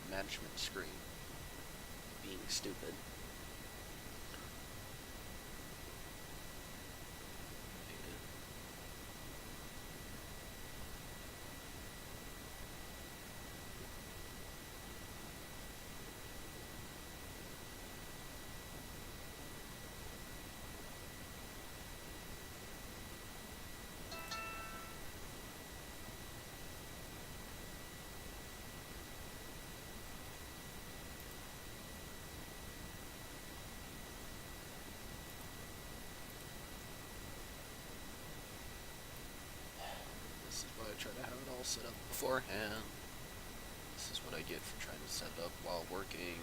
management screen being stupid. Try to have it all set up beforehand. This is what I get for trying to set it up while working.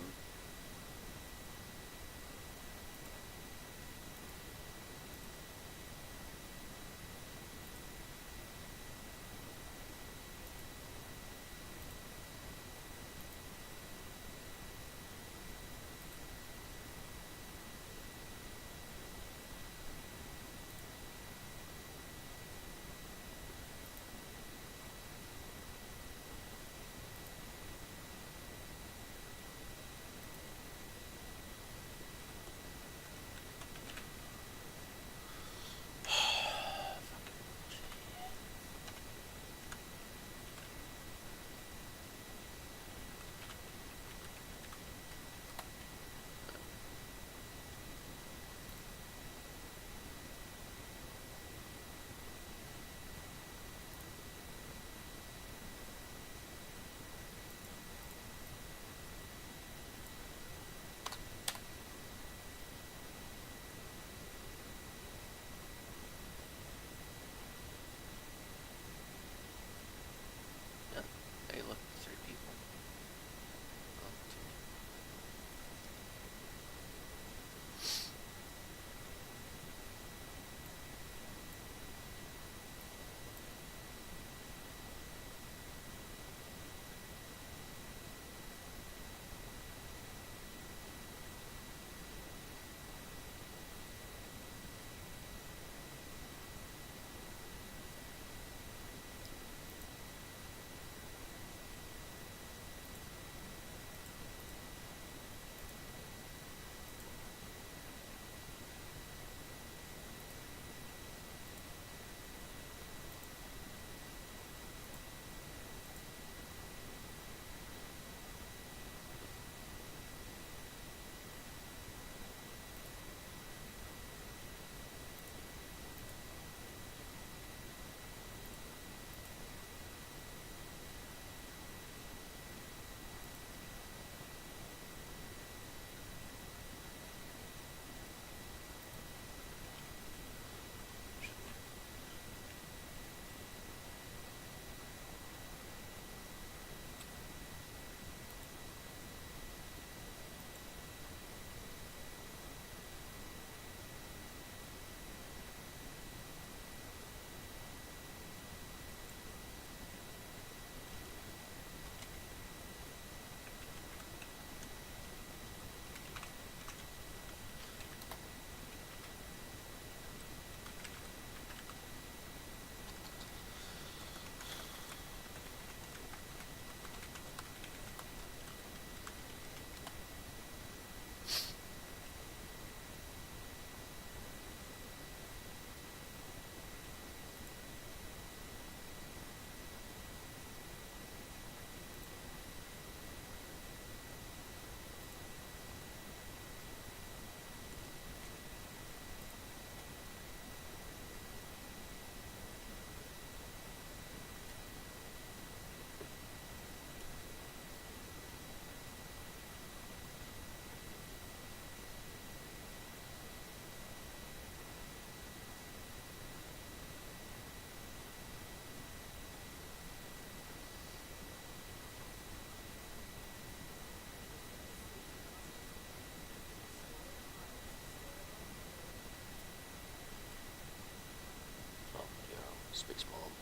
Hey, look, 3 people. Oh, 2. Spacemom.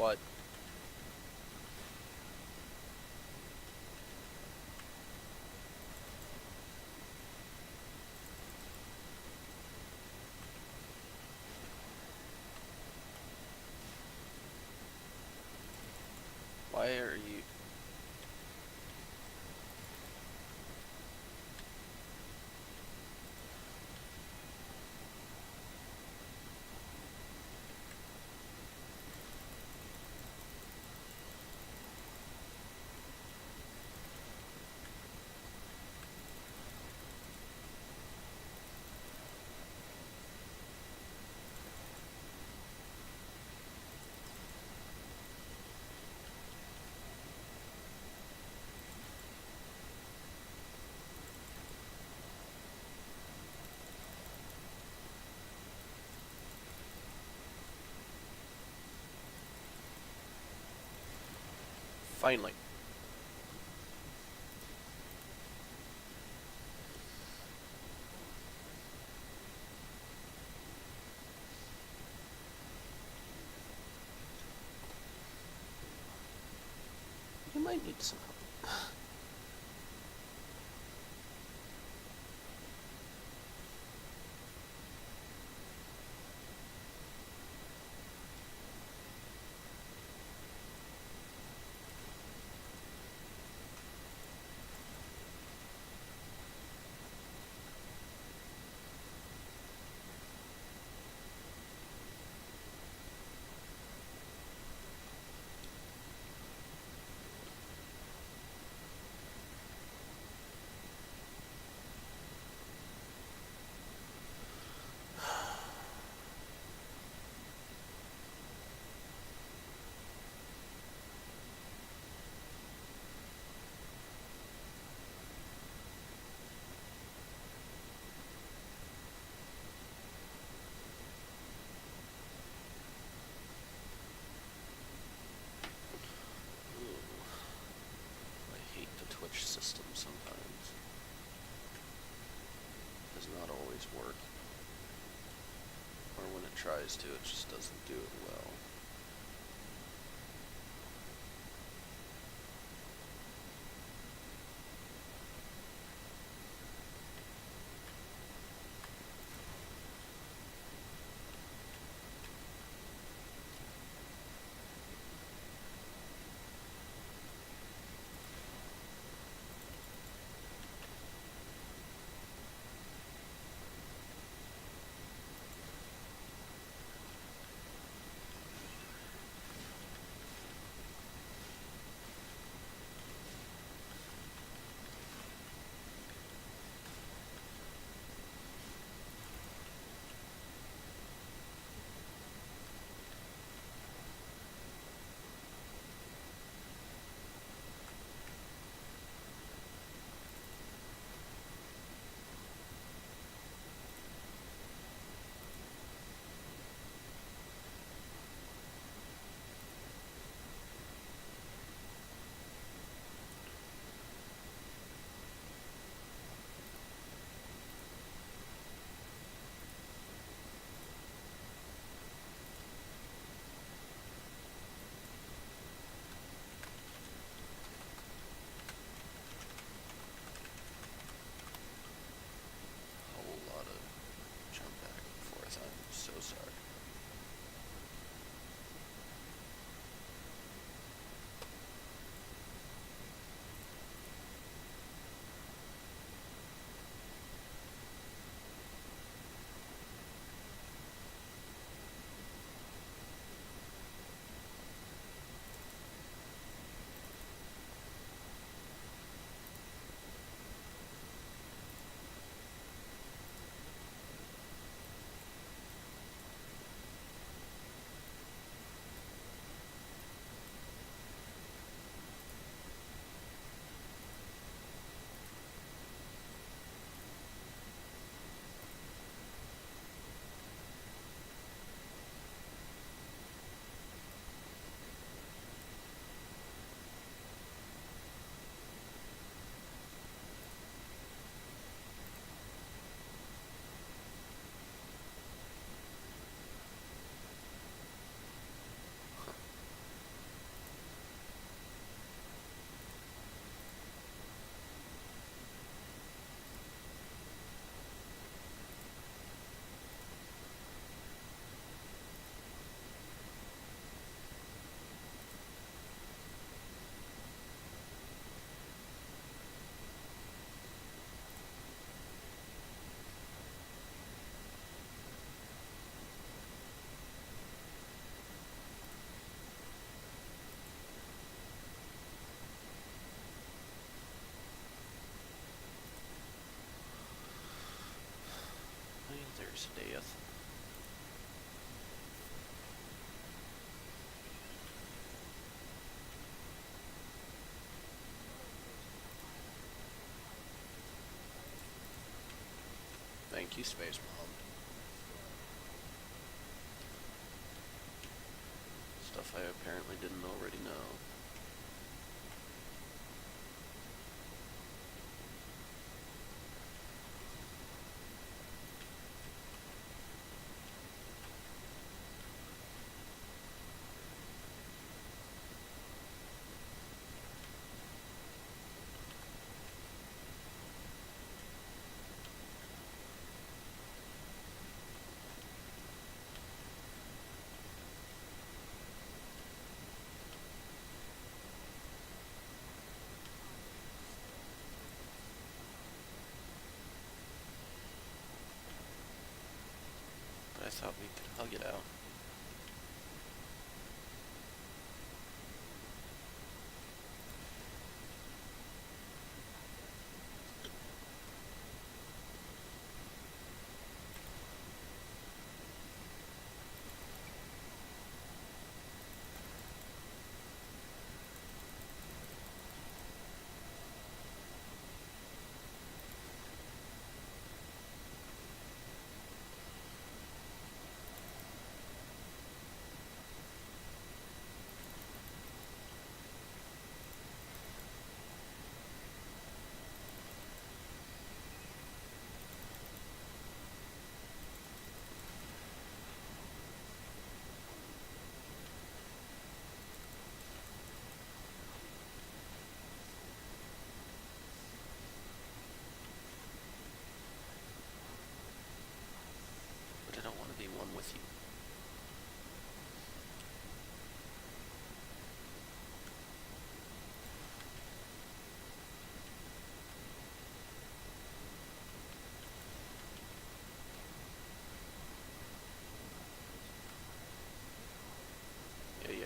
What? Why are you... Finally. You might need some help. I hate the Twitch system sometimes. It does not always work. Or when it tries to, it just doesn't do it well. to death. Thank you, Spacemom. Stuff I apparently didn't already know. I thought we could hug it out. But I don't want to be one with you. Yeah.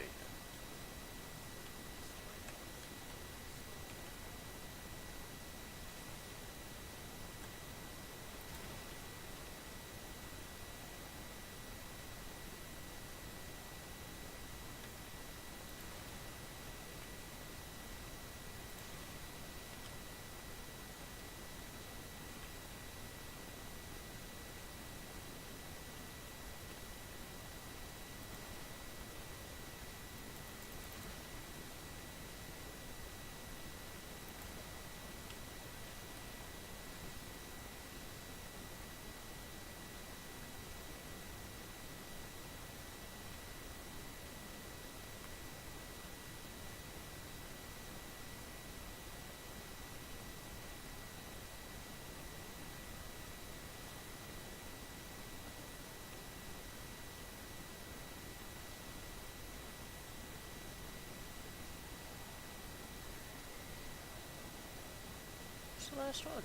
It's the last one.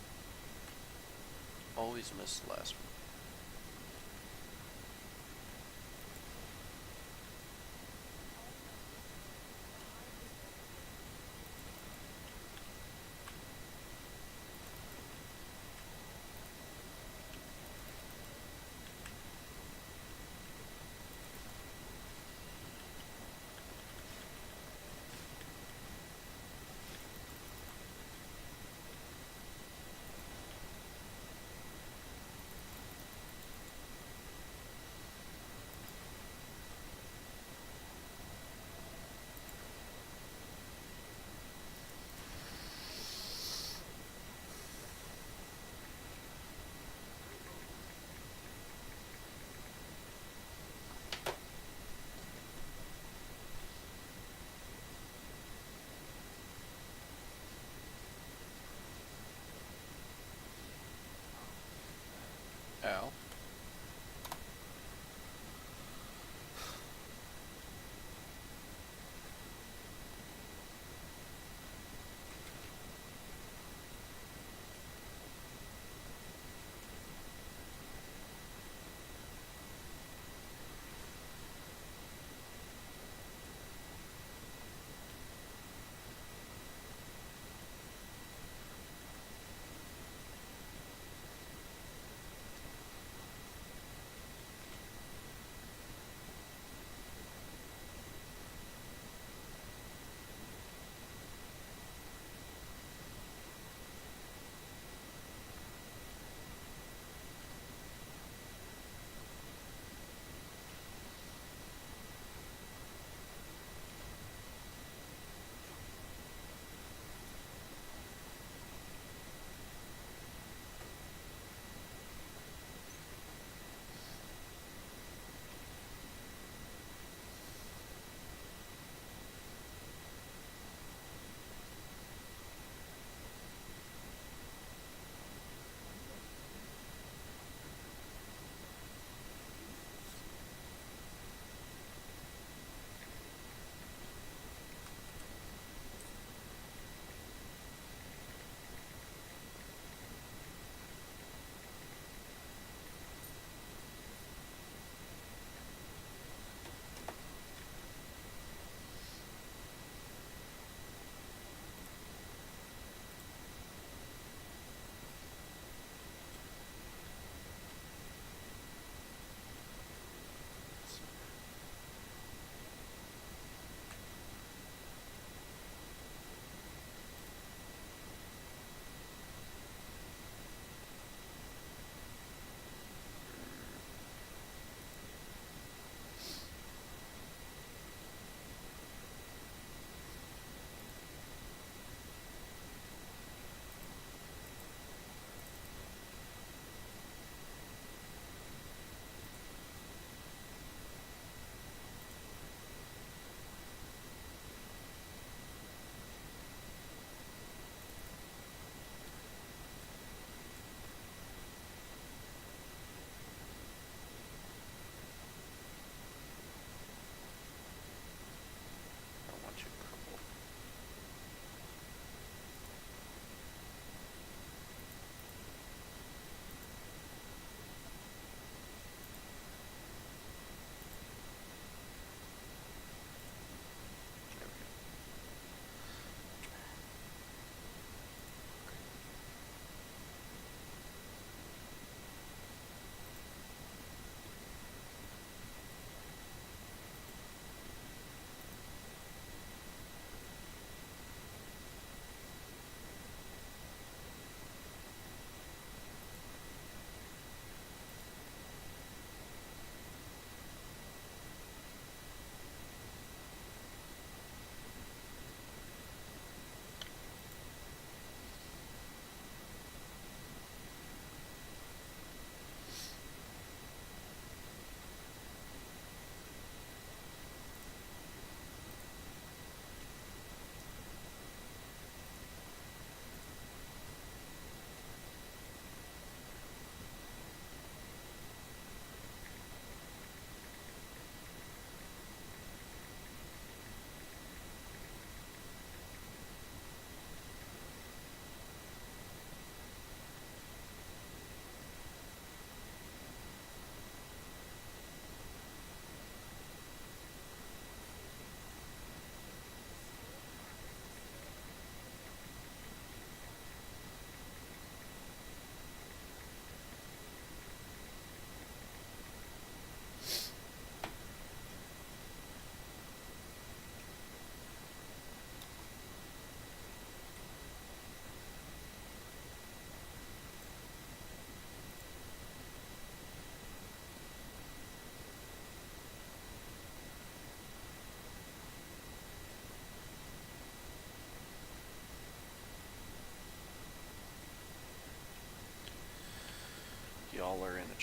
Always miss the last one.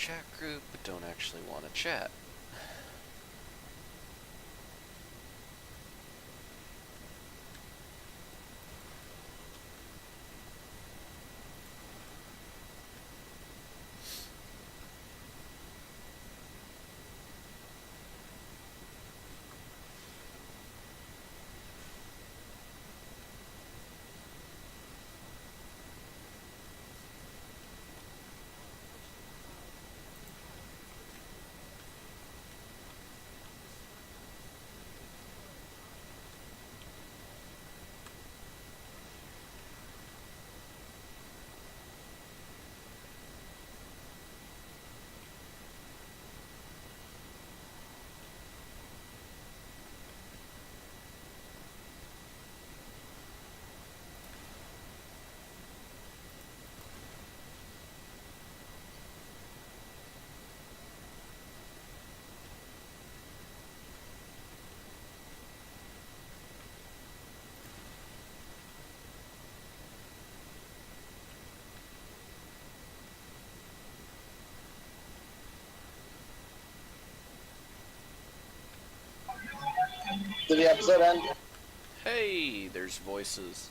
chat group, but don't actually want to chat. Did the episode end? Hey, there's voices.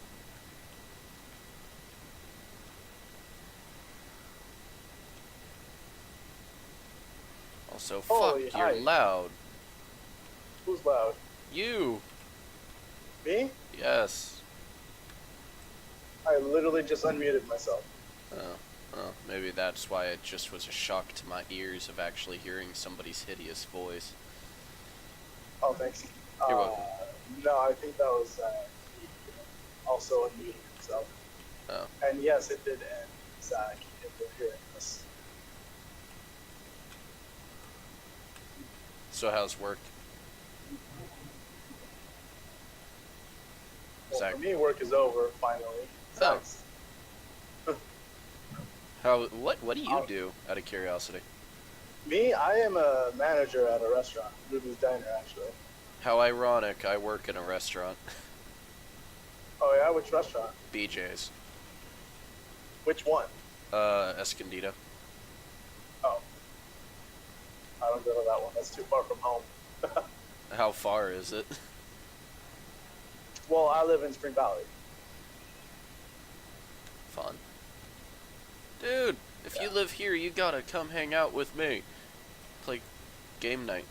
Also, Holy fuck, you're hi. loud. Who's loud? You! Me? Yes. I literally just unmuted myself. Oh, maybe that's why it just was a shock to my ears of actually hearing somebody's hideous voice. Oh, thanks. You're welcome. No, I think that was also unmuting himself. Oh. And yes, it did end. Zach, if you're hearing this. So how's work? Well, Zach. for me, work is over, finally. Oh. Zach's. What do you do, out of curiosity? Me, I am a manager at a restaurant. Ruby's Diner, actually. How ironic, I work in a restaurant. Oh yeah, which restaurant? BJ's. Which one? Escondido. Oh. I don't go to that one. That's too far from home. How far is it? Well, I live in Spring Valley. Fun. Dude, if you live here, you gotta come hang out with me. Play game night.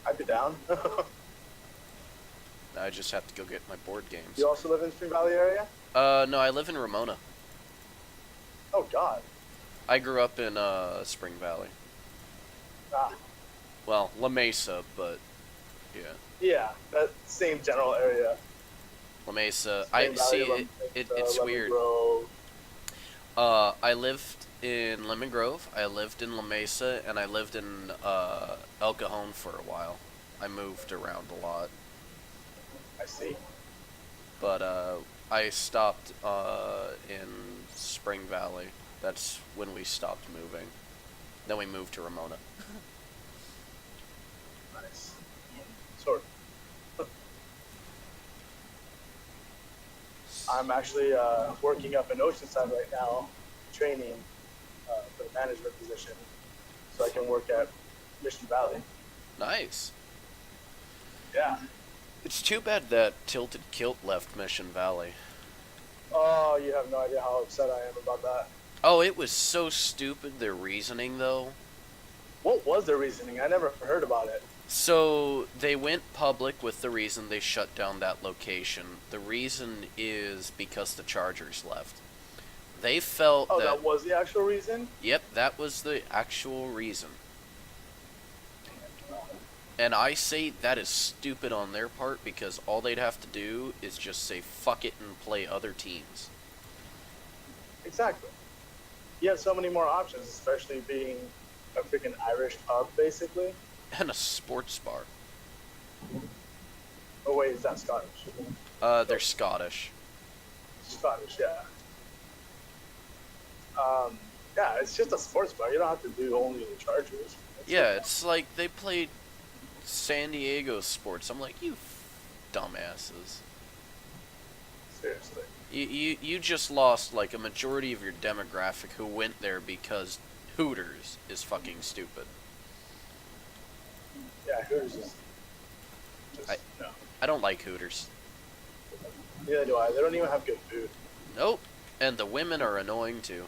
I'd be down. I just have to go get my board games. You also live in Spring Valley area? No, I live in Ramona. Oh, God. I grew up in, Spring Valley. Ah. Well, La Mesa, but, yeah. Yeah, that same general area. La Mesa. Spring Valley, It's Lemon weird. Grove. I lived in Lemon Grove, I lived in La Mesa, and I lived in, El Cajon for a while. I moved around a lot. I see. But, I stopped, in Spring Valley. That's when we stopped moving. Then we moved to Ramona. Nice. Sort of. I'm actually working up in Oceanside right now, training for the management position, so I can work at Mission Valley. Nice. Yeah. It's too bad that Tilted Kilt left Mission Valley. Oh, you have no idea how upset I am about that. Oh, it was so stupid, their reasoning, though. What was their reasoning? I never heard about it. So, they went public with the reason they shut down that location. The reason is because the Chargers left. They felt Oh, that was the actual reason? Yep, that was the actual reason. And I say that is stupid on their part because all they'd have to do is just say fuck it and play other teams. Exactly. You have so many more options, especially being a freaking Irish pub, basically. And a sports bar. Oh wait, is that Scottish? They're Scottish. Scottish, yeah. Yeah, it's just a sports bar. You don't have to do only the Chargers. It's like they played San Diego sports. I'm like, you dumbasses. Seriously. You just lost like a majority of your demographic who went there because Hooters is fucking stupid. Yeah, Hooters is just no. I don't like Hooters. Neither do I. They don't even have good food. Nope. And the women are annoying too.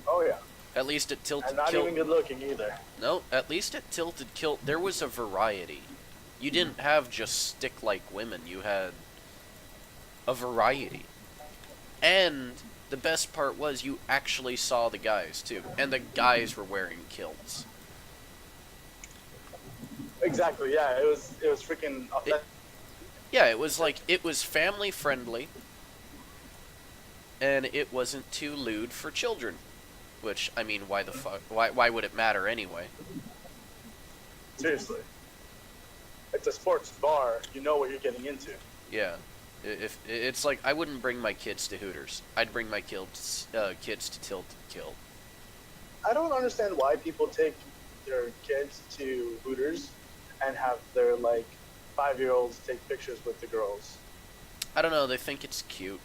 Oh yeah. At least at Tilted And not Kilt. even good looking either. No, at least at Tilted Kilt there was a variety. You didn't have just stick-like women. You had a variety. And the best part was you actually saw the guys too. And the guys were wearing kilts. Exactly, yeah. It was freaking authentic. Yeah, it was like, it was family friendly. And it wasn't too lewd for children. Which, I mean, why the fuck? Why would it matter anyway? Seriously. It's a sports bar. You know what you're getting into. Yeah. If it's like, I wouldn't bring my kids to Hooters. I'd bring my kids to Tilted Kilt. I don't understand why people take their kids to Hooters and have their, like, 5-year-olds take pictures with the girls. I don't know, they think it's cute.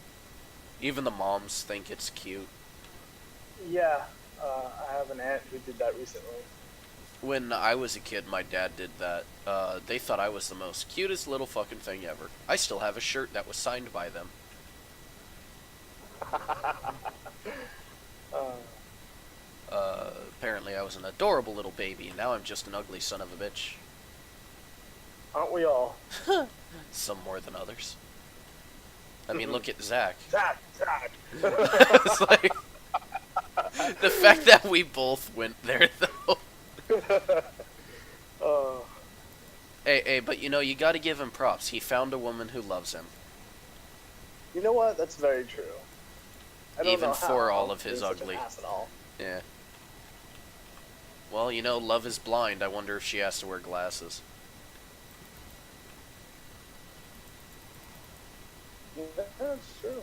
Even the moms think it's cute. Yeah, I have an aunt who did that recently. When I was a kid, my dad did that. They thought I was the most cutest little fucking thing ever. I still have a shirt that was signed by them. Apparently I was an adorable little baby, and now I'm just an ugly son of a bitch. Aren't we all? Some more than others. I mean, look at Zach. Zach! It's like, the fact that we both went there, though. Hey, but you know, you gotta give him props. He found a woman who loves him. You know what? That's very true. I don't Even know for how all of his he's such an ugly. ass at all. Yeah. Well, you know, love is blind. I wonder if she has to wear glasses. Yeah, that's true.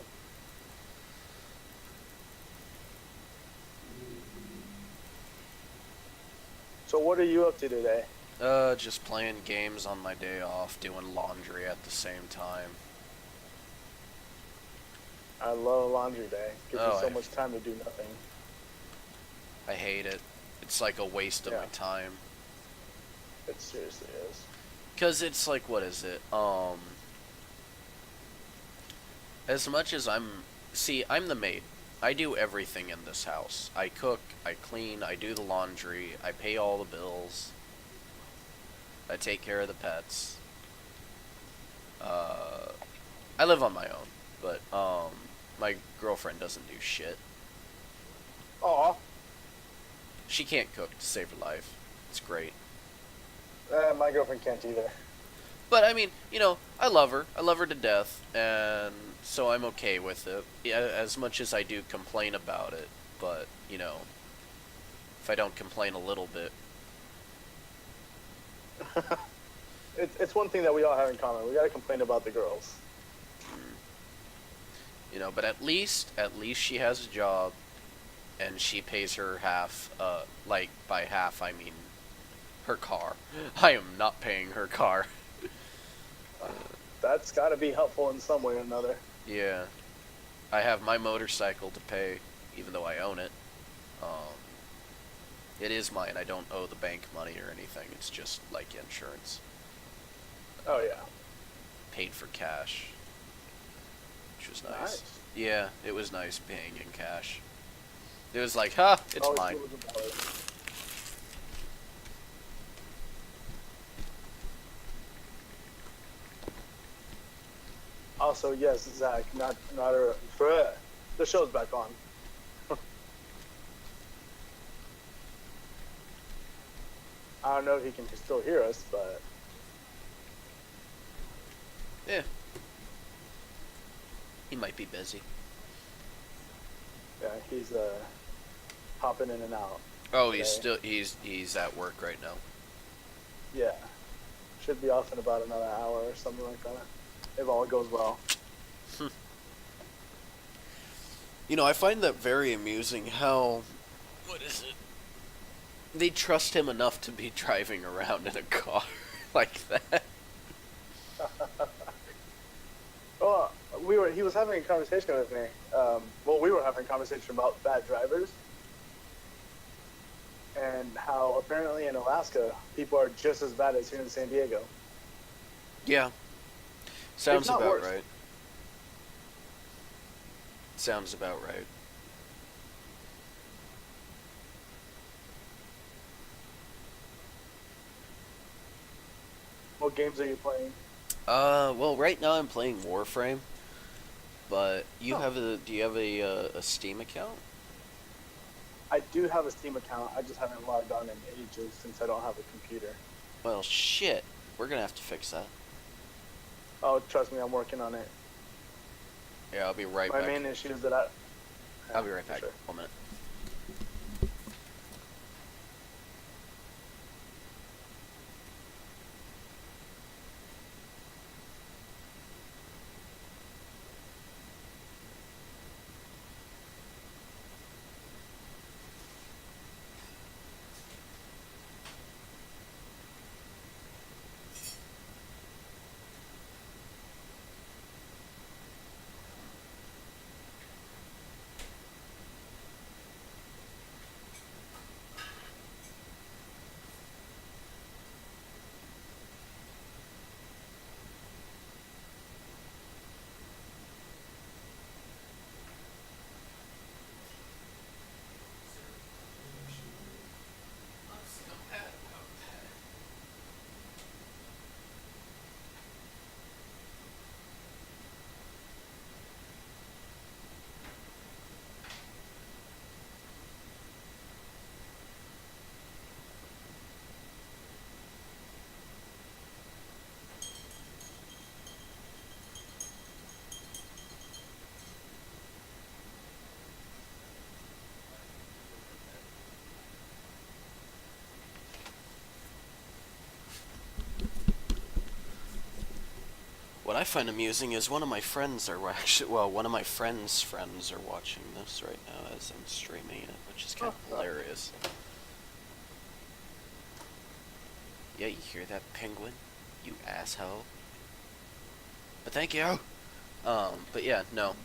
So what are you up to today? Just playing games on my day off, doing laundry at the same time. I love laundry day. Gives you so I- much time to do nothing. I hate it. It's like a waste of my time. It seriously is. Cause it's like, what is it? As much as I'm the maid. I do everything in this house. I cook, I clean, I do the laundry, I pay all the bills. I take care of the pets. I live on my own, but my girlfriend doesn't do shit. Aw. She can't cook to save her life. It's great. My girlfriend can't either. But I mean, you know, I love her. I love her to death, and so I'm okay with it. Yeah, as much as I do complain about it, but you know, if I don't complain a little bit, It's one thing that we all have in common. We gotta complain about the girls. you know. But at least she has a job, and she pays her half. Like by half, I mean her car. I am not paying her car. That's gotta be helpful in some way or another. Yeah, I have my motorcycle to pay, even though I own it. It is mine. I don't owe the bank money or anything. It's just like insurance. Oh yeah. Paid for cash, which was nice. Nice. Yeah, it was nice paying in cash. It was like, huh, it's Always mine. feels about it. Also, yes, Zach, not a. The show's back on. I don't know if he can still hear us, but Yeah. He might be busy. yeah, he's hopping in and out. Oh, today. he's at work right now. Yeah, should be off in about another hour or something like that, if all goes well. You know, I find that very amusing how, what is it? They trust him enough to be driving around in a car like that. Well, He was having a conversation with me. Well, we were having a conversation about bad drivers and how apparently in Alaska people are just as bad as here in San Diego. Yeah. Sounds not about worse. right. Sounds about right. What games are you playing? Well, right now I'm playing Warframe, but do you have a Steam account? I do have a Steam account. I just haven't logged on in ages since I don't have a computer. Well, shit. We're gonna have to fix that. Oh, trust me, I'm working on it. Yeah, I'll be right My back. main issue is that I'll be right back. Sure. 1 minute. What I find amusing is one of my friends are one of my friends' friends are watching this right now as I'm streaming it, which is kind of hilarious. Yeah, you hear that, penguin? You asshole. But thank you. But yeah, no.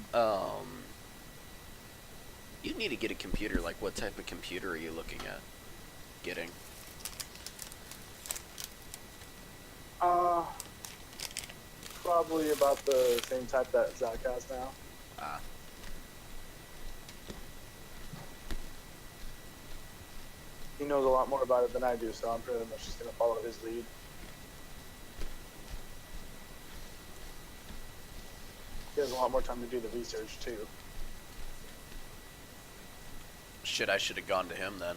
You need to get a computer. Like, what type of computer are you looking at getting? Probably about the same type that Zach has now. Ah. He knows a lot more about it than I do, so I'm pretty much just going to follow his lead. He has a lot more time to do the research, too. Shit, I should have gone to him then.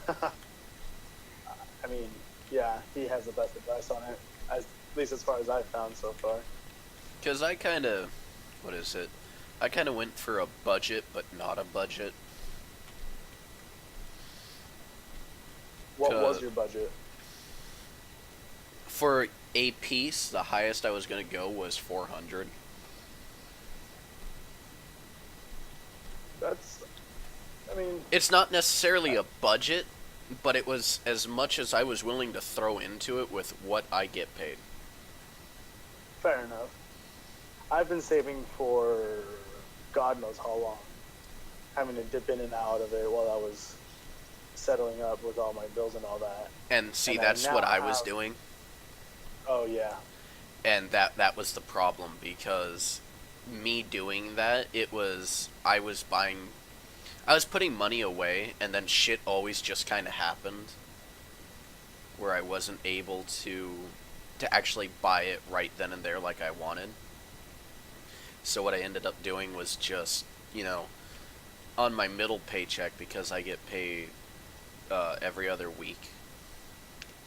I mean, yeah, he has the best advice on it, at least as far as I've found so far. Because I kind of, what is it? I kind of went for a budget, but not a budget. What was your budget? For a piece, the highest I was going to go was 400. That's, I mean... It's not necessarily a budget, but it was as much as I was willing to throw into it with what I get paid. Fair enough. I've been saving for God knows how long. Having to dip in and out of it while I was settling up with all my bills and all that. And see, And that's now what I have- was doing. Oh, yeah. And that was the problem, because me doing that, I was putting money away, and then shit always just kind of happened, where I wasn't able to actually buy it right then and there like I wanted. So what I ended up doing was just, on my middle paycheck, because I get paid every other week,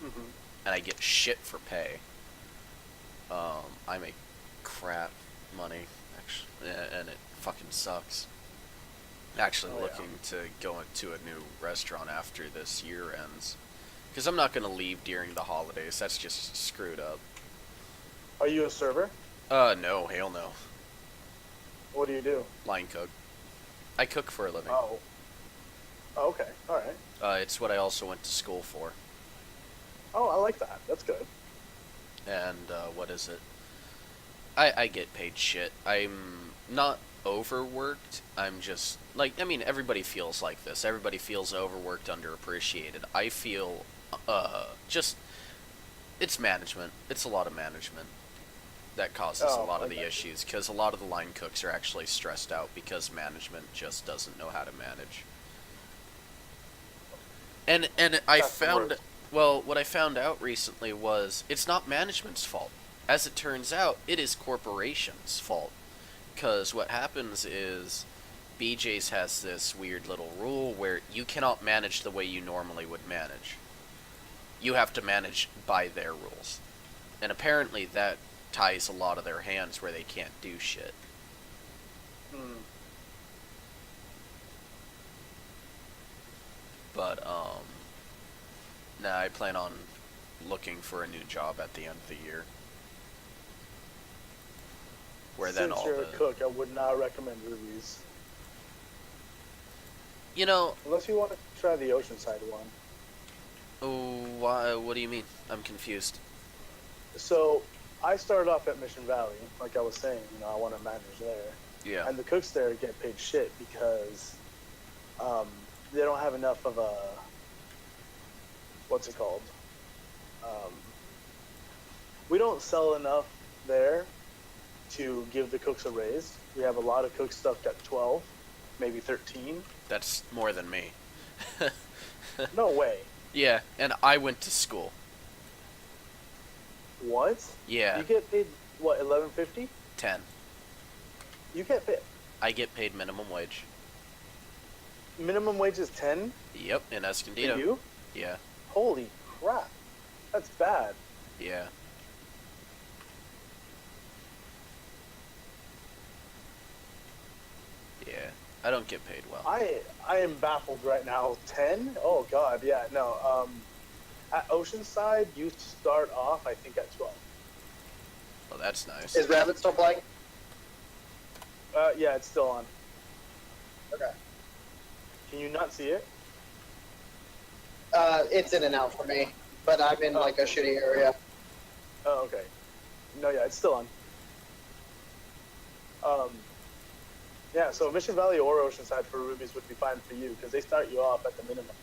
and I get shit for pay. I make crap money, actually, and it fucking sucks. Actually looking to go into a new restaurant after this year ends, because I'm not going to leave during the holidays. That's just screwed up. Are you a server? No, hell no. What do you do? Line cook. I cook for a living. Oh. Okay, alright. It's what I also went to school for. Oh, I like that. That's good. And, what is it? I get paid shit. I'm not overworked. I'm just like, I mean, everybody feels like this. Everybody feels overworked, underappreciated. I feel just it's management. It's a lot of management that causes a lot of the issues, because a lot of the line cooks are actually stressed out because management just doesn't know how to manage. And I found, well, what I found out recently was it's not management's fault. As it turns out, it is corporations' fault. Because what happens is BJ's has this weird little rule where you cannot manage the way you normally would manage. You have to manage by their rules. And apparently that ties a lot of their hands where they can't do shit. But, nah, I plan on looking for a new job at the end of the year. Where then Since you're a cook, I would not recommend Ruby's. You know... Unless you want to try the Oceanside one. Oh, why? What do you mean? I'm confused. So, I started off at Mission Valley, like I was saying, you know, I want to manage there. Yeah. And the cooks there get paid shit because they don't have enough of a, what's it called? We don't sell enough there to give the cooks a raise. We have a lot of cooks stuck at 12, maybe 13. That's more than me. No way. Yeah, and I went to school. What? Yeah. You get paid, what, $11.50? 10. You get paid... I get paid minimum wage. Minimum wage is 10? Yep, in Escondido. For you? Yeah. Holy crap. That's bad. Yeah. Yeah. I don't get paid well. I am baffled right now. 10? Oh god, yeah, no. At Oceanside, you start off, I think, at 12. Oh, that's nice. Is Rabbit still playing? Yeah, it's still on. Okay. Can you not see it? It's in and out for me, but I'm in like a shitty area. Oh, okay. No, yeah, it's still on. Yeah, so Mission Valley or Oceanside for Rubies would be fine for you because they start you off at the minimum.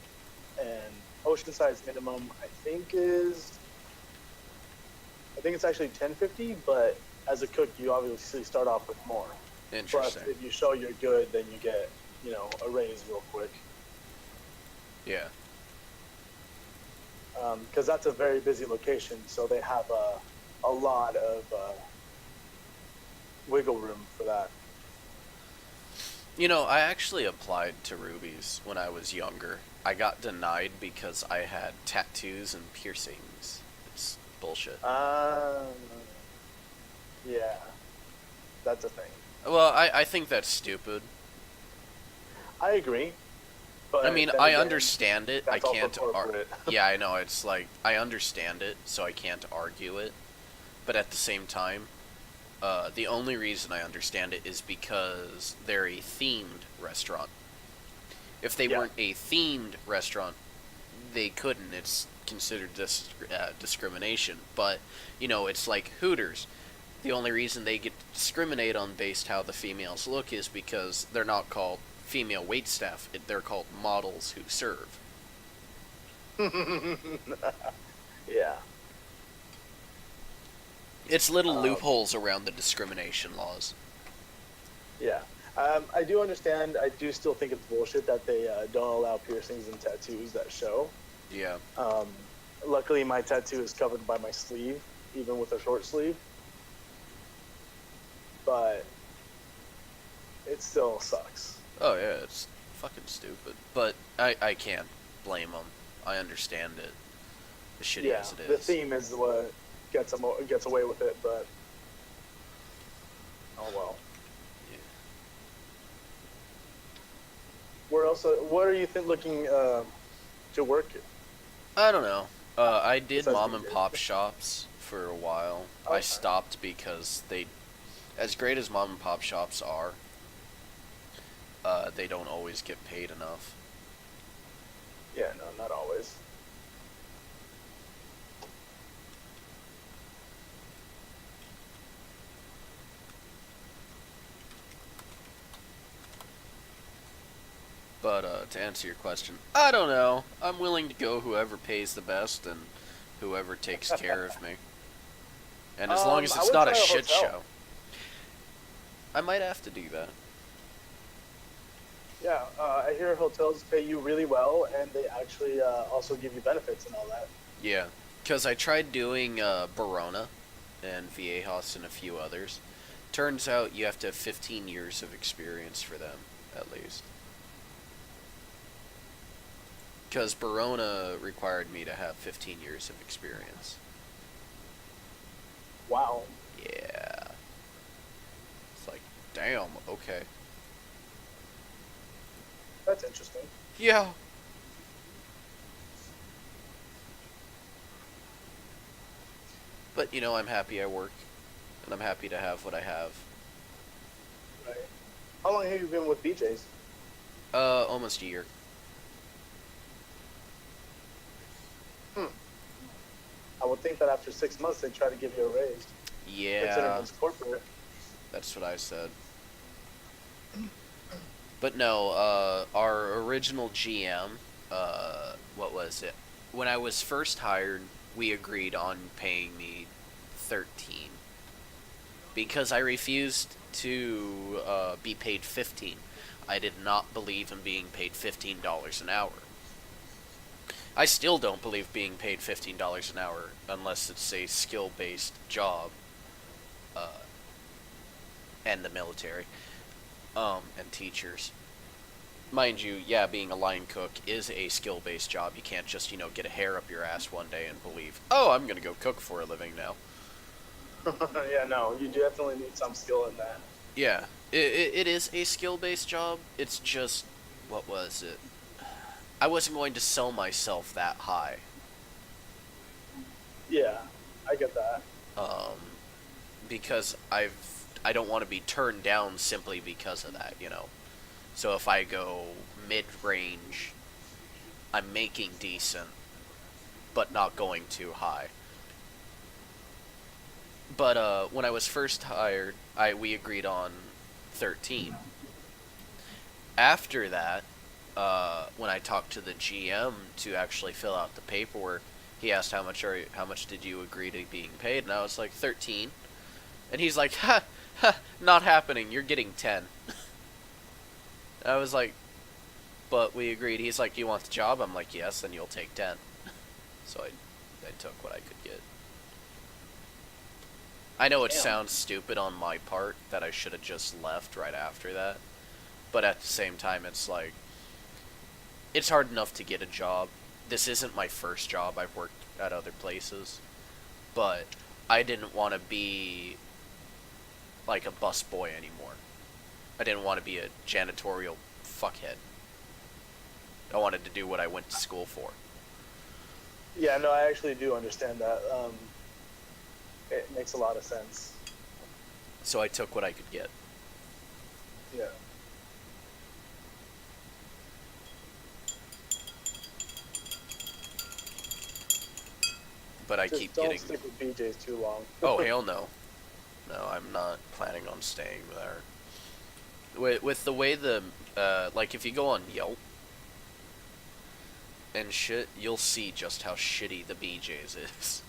And Oceanside's minimum, I think it's actually $10.50, but as a cook, you obviously start off with more. Interesting. Plus, if you show you're good, then you get, you know, a raise real quick. Yeah. Because that's a very busy location, so they have a lot of wiggle room for that. You know, I actually applied to Ruby's when I was younger. I got denied because I had tattoos and piercings. It's bullshit. Yeah. That's a thing. Well, I think that's stupid. I agree. But I mean, then I again, understand it. I that's also can't corporate. Yeah, I know. It's like, I understand it, so I can't argue it. But at the same time, the only reason I understand it is because they're a themed restaurant. If they weren't a themed restaurant, they couldn't. It's considered discrimination. But, you know, it's like Hooters. The only reason they get discriminated on based how the females look is because they're not called female waitstaff. They're called models who serve. Yeah. It's little loopholes around the discrimination laws. Yeah. I do understand. I do still think it's bullshit that they don't allow piercings and tattoos that show. Yeah. Luckily, my tattoo is covered by my sleeve, even with a short sleeve. But it still sucks. Oh, yeah, it's fucking stupid. But I can't blame them. I understand it. As shitty as it is. The theme is what gets away with it, but oh well. Yeah. Where else? What are you looking to work in? I don't know. I did Besides mom being and good. pop shops for a while. I Okay. stopped because they, as great as mom and pop shops are, they don't always get paid enough. Yeah, no, not always. But to answer your question, I don't know. I'm willing to go whoever pays the best and whoever takes care of me. And as long as I it's would not a try a shit hotel. show. I might have to do that. Yeah, I hear hotels pay you really well, and they actually also give you benefits and all that. Yeah. Because I tried doing Barona and Viejas and a few others. Turns out you have to have 15 years of experience for them, at least. Because Barona required me to have 15 years of experience. Wow. Yeah. It's like, damn, okay. That's interesting. Yeah. But, you know, I'm happy I work. And I'm happy to have what I have. Right. How long have you been with BJ's? Almost a year. I would think that after 6 months they'd try to give you a raise. Considering Yeah. it's corporate. That's what I said. But no, our original GM, what was it? When I was first hired, we agreed on paying me 13. Because I refused to be paid 15. I did not believe in being paid $15 an hour. I still don't believe being paid $15 an hour unless it's a skill-based job and the military and teachers. Mind you, yeah, being a line cook is a skill-based job. You can't just, get a hair up your ass one day and believe, oh, I'm going to go cook for a living now. Yeah, no, you definitely need some skill in that. Yeah, it is a skill-based job. It's just, what was it? I wasn't going to sell myself that high. Yeah, I get that. Because I don't want to be turned down simply because of that, So if I go mid-range, I'm making decent, but not going too high. But when I was first hired, we agreed on 13. After that, when I talked to the GM to actually fill out the paperwork, he asked how much did you agree to being paid, and I was like 13, and he's like, ha, not happening. You're getting 10. I was like, but we agreed. He's like, you want the job? I'm like, yes, then you'll take 10. So I took what I could get. I know it Damn. sounds stupid on my part that I should have just left right after that, but at the same time, it's like, it's hard enough to get a job. This isn't my first job. I've worked at other places, but I didn't want to be like a busboy anymore. I didn't want to be a janitorial fuckhead. I wanted to do what I went to school for. Yeah, no, I actually do understand that. It makes a lot of sense. So I took what I could get. Yeah. But I Just keep don't getting... stick with BJ's too long. Oh, hell no. No, I'm not planning on staying there. With the way like, if you go on Yelp and shit, you'll see just how shitty the BJ's is.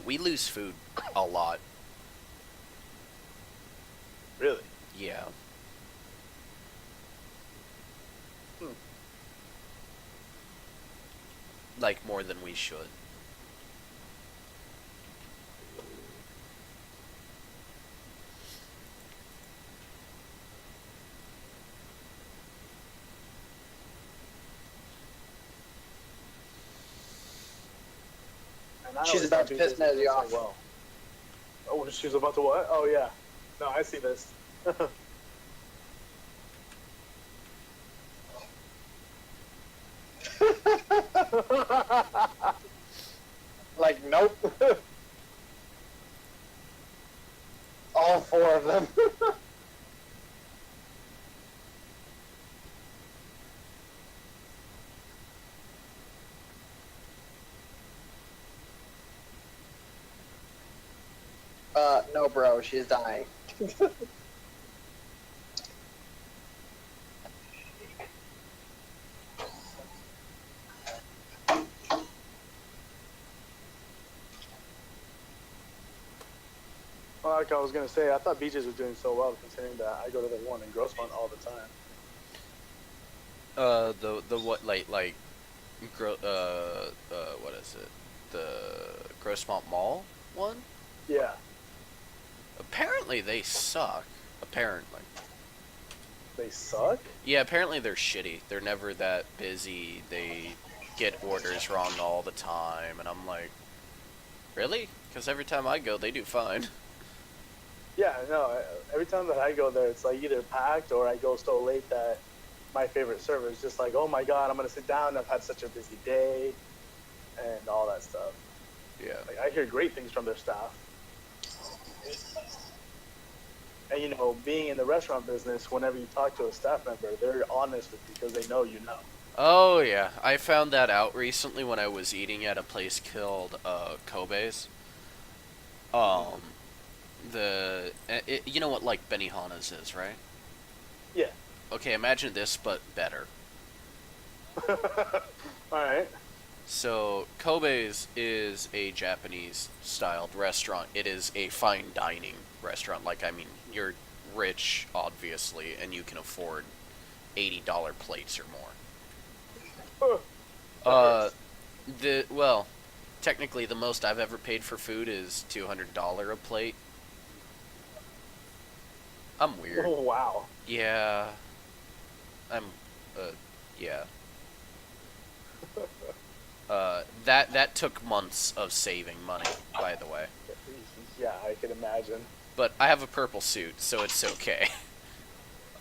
We lose food a lot. Really? Yeah. Like, more than we should. And I She's always about thought to BJ's piss Nezzy did so off. well. Oh, she's about to what? Oh, yeah. No, I see this. Like, nope. All four of them. No, bro, she's dying. Well, like I was gonna say, I thought BJ's was doing so well considering that I go to the one in Grossmont all the time. The what, like, what is it? The Grossmont Mall one? Yeah. Apparently they suck. Apparently. They suck? Yeah, apparently they're shitty. They're never that busy. They get orders wrong all the time, and I'm like, really? Because every time I go, they do fine. Yeah, no. Every time that I go there, it's like either packed or I go so late that my favorite server is just like, oh my god, I'm gonna sit down. I've had such a busy day, and all that stuff. Yeah. Like, I hear great things from their staff. And you know, being in the restaurant business, whenever you talk to a staff member, they're honest with you because they know you know. Oh, yeah. I found that out recently when I was eating at a place called Kobe's. You know what, like, Benihana's is, right? Yeah. Okay, imagine this, but better. Alright. So, Kobe's is a Japanese-styled restaurant. It is a fine dining restaurant. Like, I mean, you're rich, obviously, and you can afford $80 plates or more. Well, technically, the most I've ever paid for food is $200 a plate. I'm weird. Oh, wow. Yeah. Yeah. That took months of saving money, by the way. Yeah, I can imagine. But I have a purple suit, so it's okay.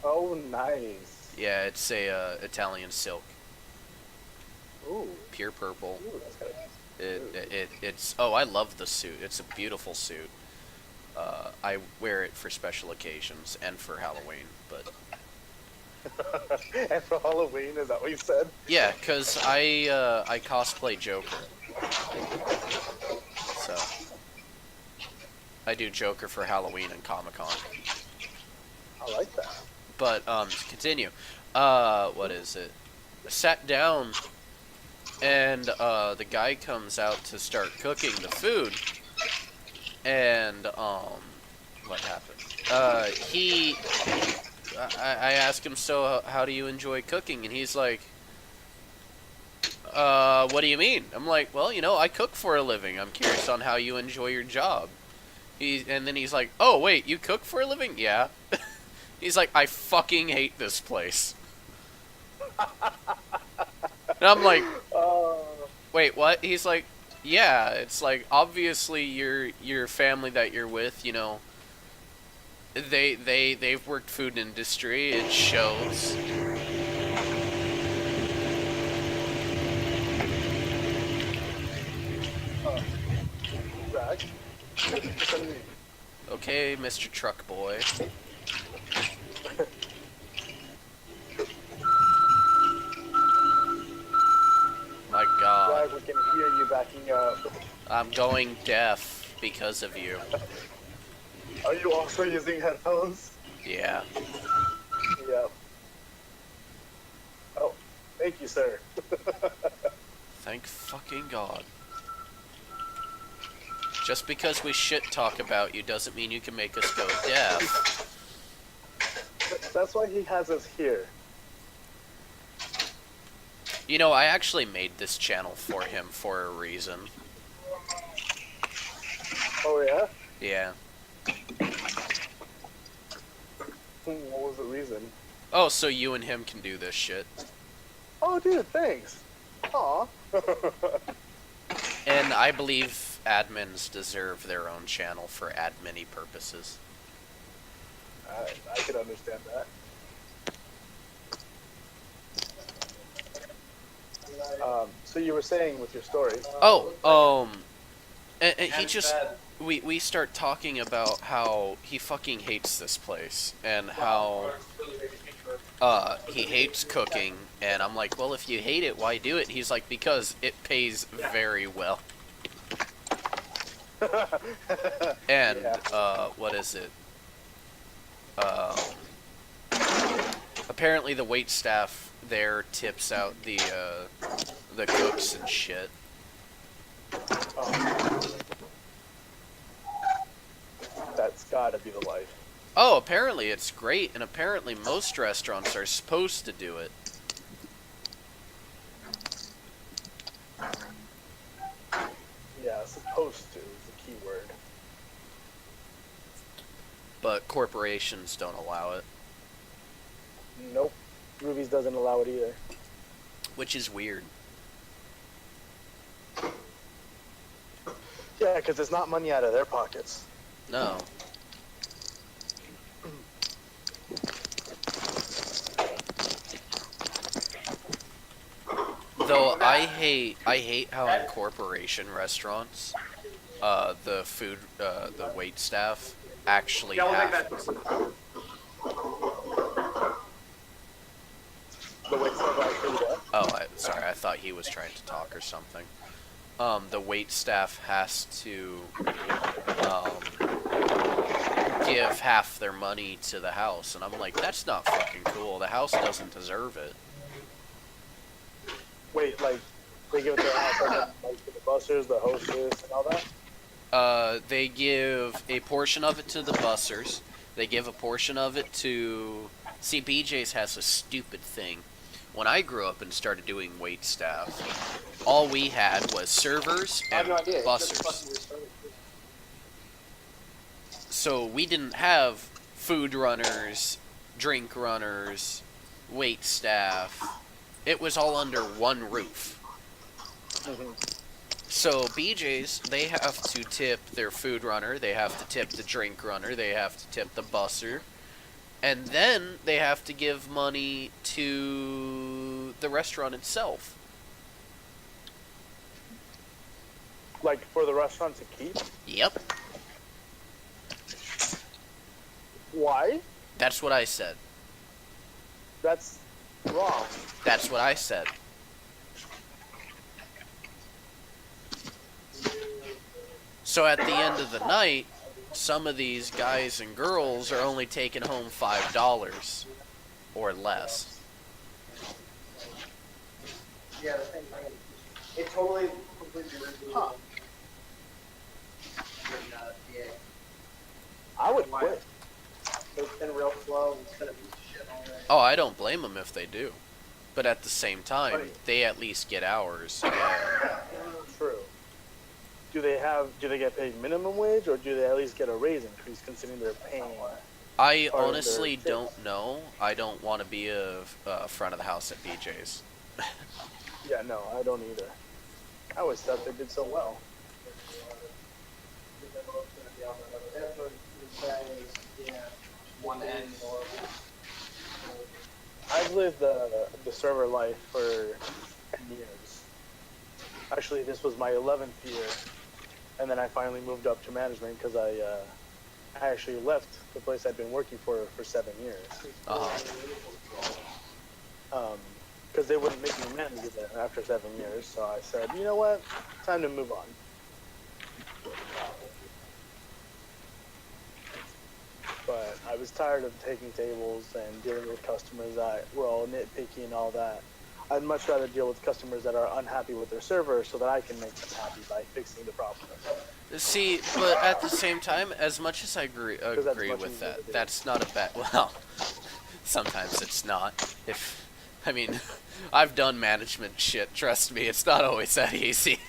Oh, nice. Yeah, it's a Italian silk, Ooh. pure purple. Ooh, that's kind of It's I love the suit. It's a beautiful suit. I wear it for special occasions and for Halloween, but and for Halloween, is that what you said? yeah, 'cause I cosplay Joker. So I do Joker for Halloween and Comic-Con. I like that. But to continue. What is it? I sat down and the guy comes out to start cooking the food. And what happened? I asked him, so how do you enjoy cooking? And he's like, what do you mean? I'm like, well, you know, I cook for a living. I'm curious on how you enjoy your job. And then he's like, oh, wait, you cook for a living? Yeah. He's like, I fucking hate this place. And I'm like, wait, what? He's like, yeah, it's like, obviously your family that you're with, you know, they've worked food industry, it shows. Zach? Okay, Mr. Truck Boy. My God. Zach, we can hear you backing up. I'm going deaf because of you. Are you also using headphones? Yeah. Yep. Oh, thank you, sir. Thank fucking God. Just because we shit talk about you doesn't mean you can make us go deaf. That's why he has us here. You know, I actually made this channel for him for a reason. Oh, yeah? Yeah. What was the reason? Oh, so you and him can do this shit. Oh, dude, thanks. Aw. And I believe admins deserve their own channel for admin-y purposes. I can understand that. So you were saying with your story. Oh, and he just... We start talking about how he fucking hates this place, and how he hates cooking, and I'm like, well, if you hate it, why do it? He's like, because it pays very well. And, what is it? Apparently the wait staff there tips out the cooks and shit. That's gotta be the life. Oh, apparently it's great, and apparently most restaurants are supposed to do it. Yeah, supposed to is the key word. But corporations don't allow it. Nope. Ruby's doesn't allow it either. Which is weird. Yeah, because it's not money out of their pockets. No. Though I hate how in corporation restaurants, the wait staff actually have. The wait staff actually does. Oh, sorry, I thought he was trying to talk or something. The wait staff has to give half their money to the house, and I'm like, that's not fucking cool. The house doesn't deserve it. Wait, like, they give it to the house, like to the bussers, the hostess, and all that? They give a portion of it to the bussers. They give a portion of it to... See, BJ's has a stupid thing. When I grew up and started doing wait staff, all we had was servers and bussers. So we didn't have food runners, drink runners, wait staff. It was all under one roof. Mm-hmm. So BJ's, they have to tip their food runner, they have to tip the drink runner, they have to tip the busser, and then they have to give money to the restaurant itself. Like, for the restaurant to keep? Yep. Why? That's what I said. That's wrong. That's what I said. So at the end of the night, some of these guys and girls are only taking home $5 or less. Yeah, the same thing. It totally, completely Huh. Yeah. I would quit. It's been real slow. It's been a piece of shit all day. Oh, I don't blame them if they do. But at the same time, they at least get hours. And True. Do they get paid minimum wage, or do they at least get a raise increase considering they're paying? I Part of honestly their don't know. I don't want to be a front of the house at BJ's. Yeah, no, I don't either. I always thought they did so well. That's what you say, yeah, one end or... I've lived the server life for 10 years. Actually, this was my 11th year, and then I finally moved up to management because I actually left the place I'd been working for 7 years. Because they wouldn't make me manager there after 7 years, so I said, you know what, time to move on. But I was tired of taking tables and dealing with customers that were all nitpicky and all that. I'd much rather deal with customers that are unhappy with their server so that I can make them happy by fixing the problem. See, but at the same time, as much as I agree much with easier to that, do. that's not a bad... Well, sometimes it's not. I mean, I've done management shit, trust me, it's not always that easy.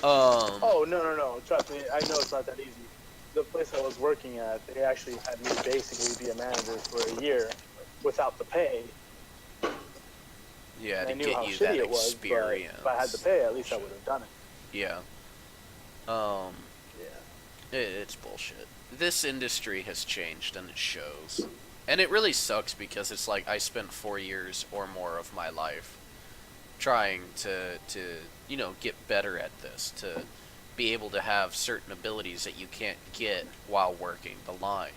Oh, no, trust me, I know it's not that easy. The place I was working at, they actually had me basically be a manager for a year without the pay. Yeah, And to I knew get how you shitty that it was, experience. but if I had the pay, at least I would have done it. Yeah. Yeah. It's bullshit. This industry has changed, and it shows. And it really sucks because it's like I spent 4 years or more of my life trying to you know, get better at this, to be able to have certain abilities that you can't get while working the line.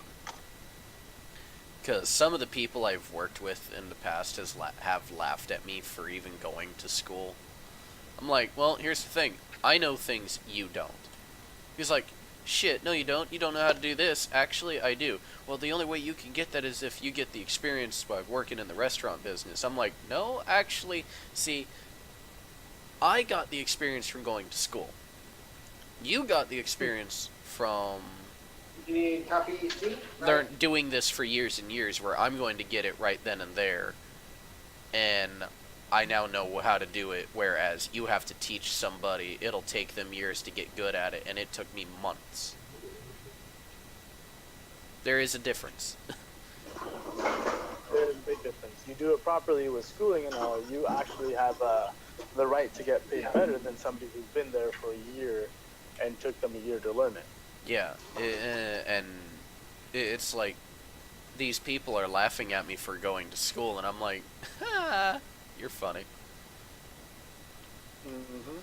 Because some of the people I've worked with in the past have laughed at me for even going to school. I'm like, well, here's the thing. I know things you don't. He's like, shit, no you don't. You don't know how to do this. Actually, I do. Well, the only way you can get that is if you get the experience by working in the restaurant business. I'm like, no, actually, see, I got the experience from going to school. You got the experience from You need copy C? Right. doing this for years and years, where I'm going to get it right then and there, and I now know how to do it, whereas you have to teach somebody. It'll take them years to get good at it, and it took me months. There is a difference. There's a big difference. You do it properly with schooling and all, you actually have the right to get paid better than somebody who's been there for a year and took them a year to learn it. Yeah, it's like these people are laughing at me for going to school, and I'm like, ah, you're funny. Mm-hmm.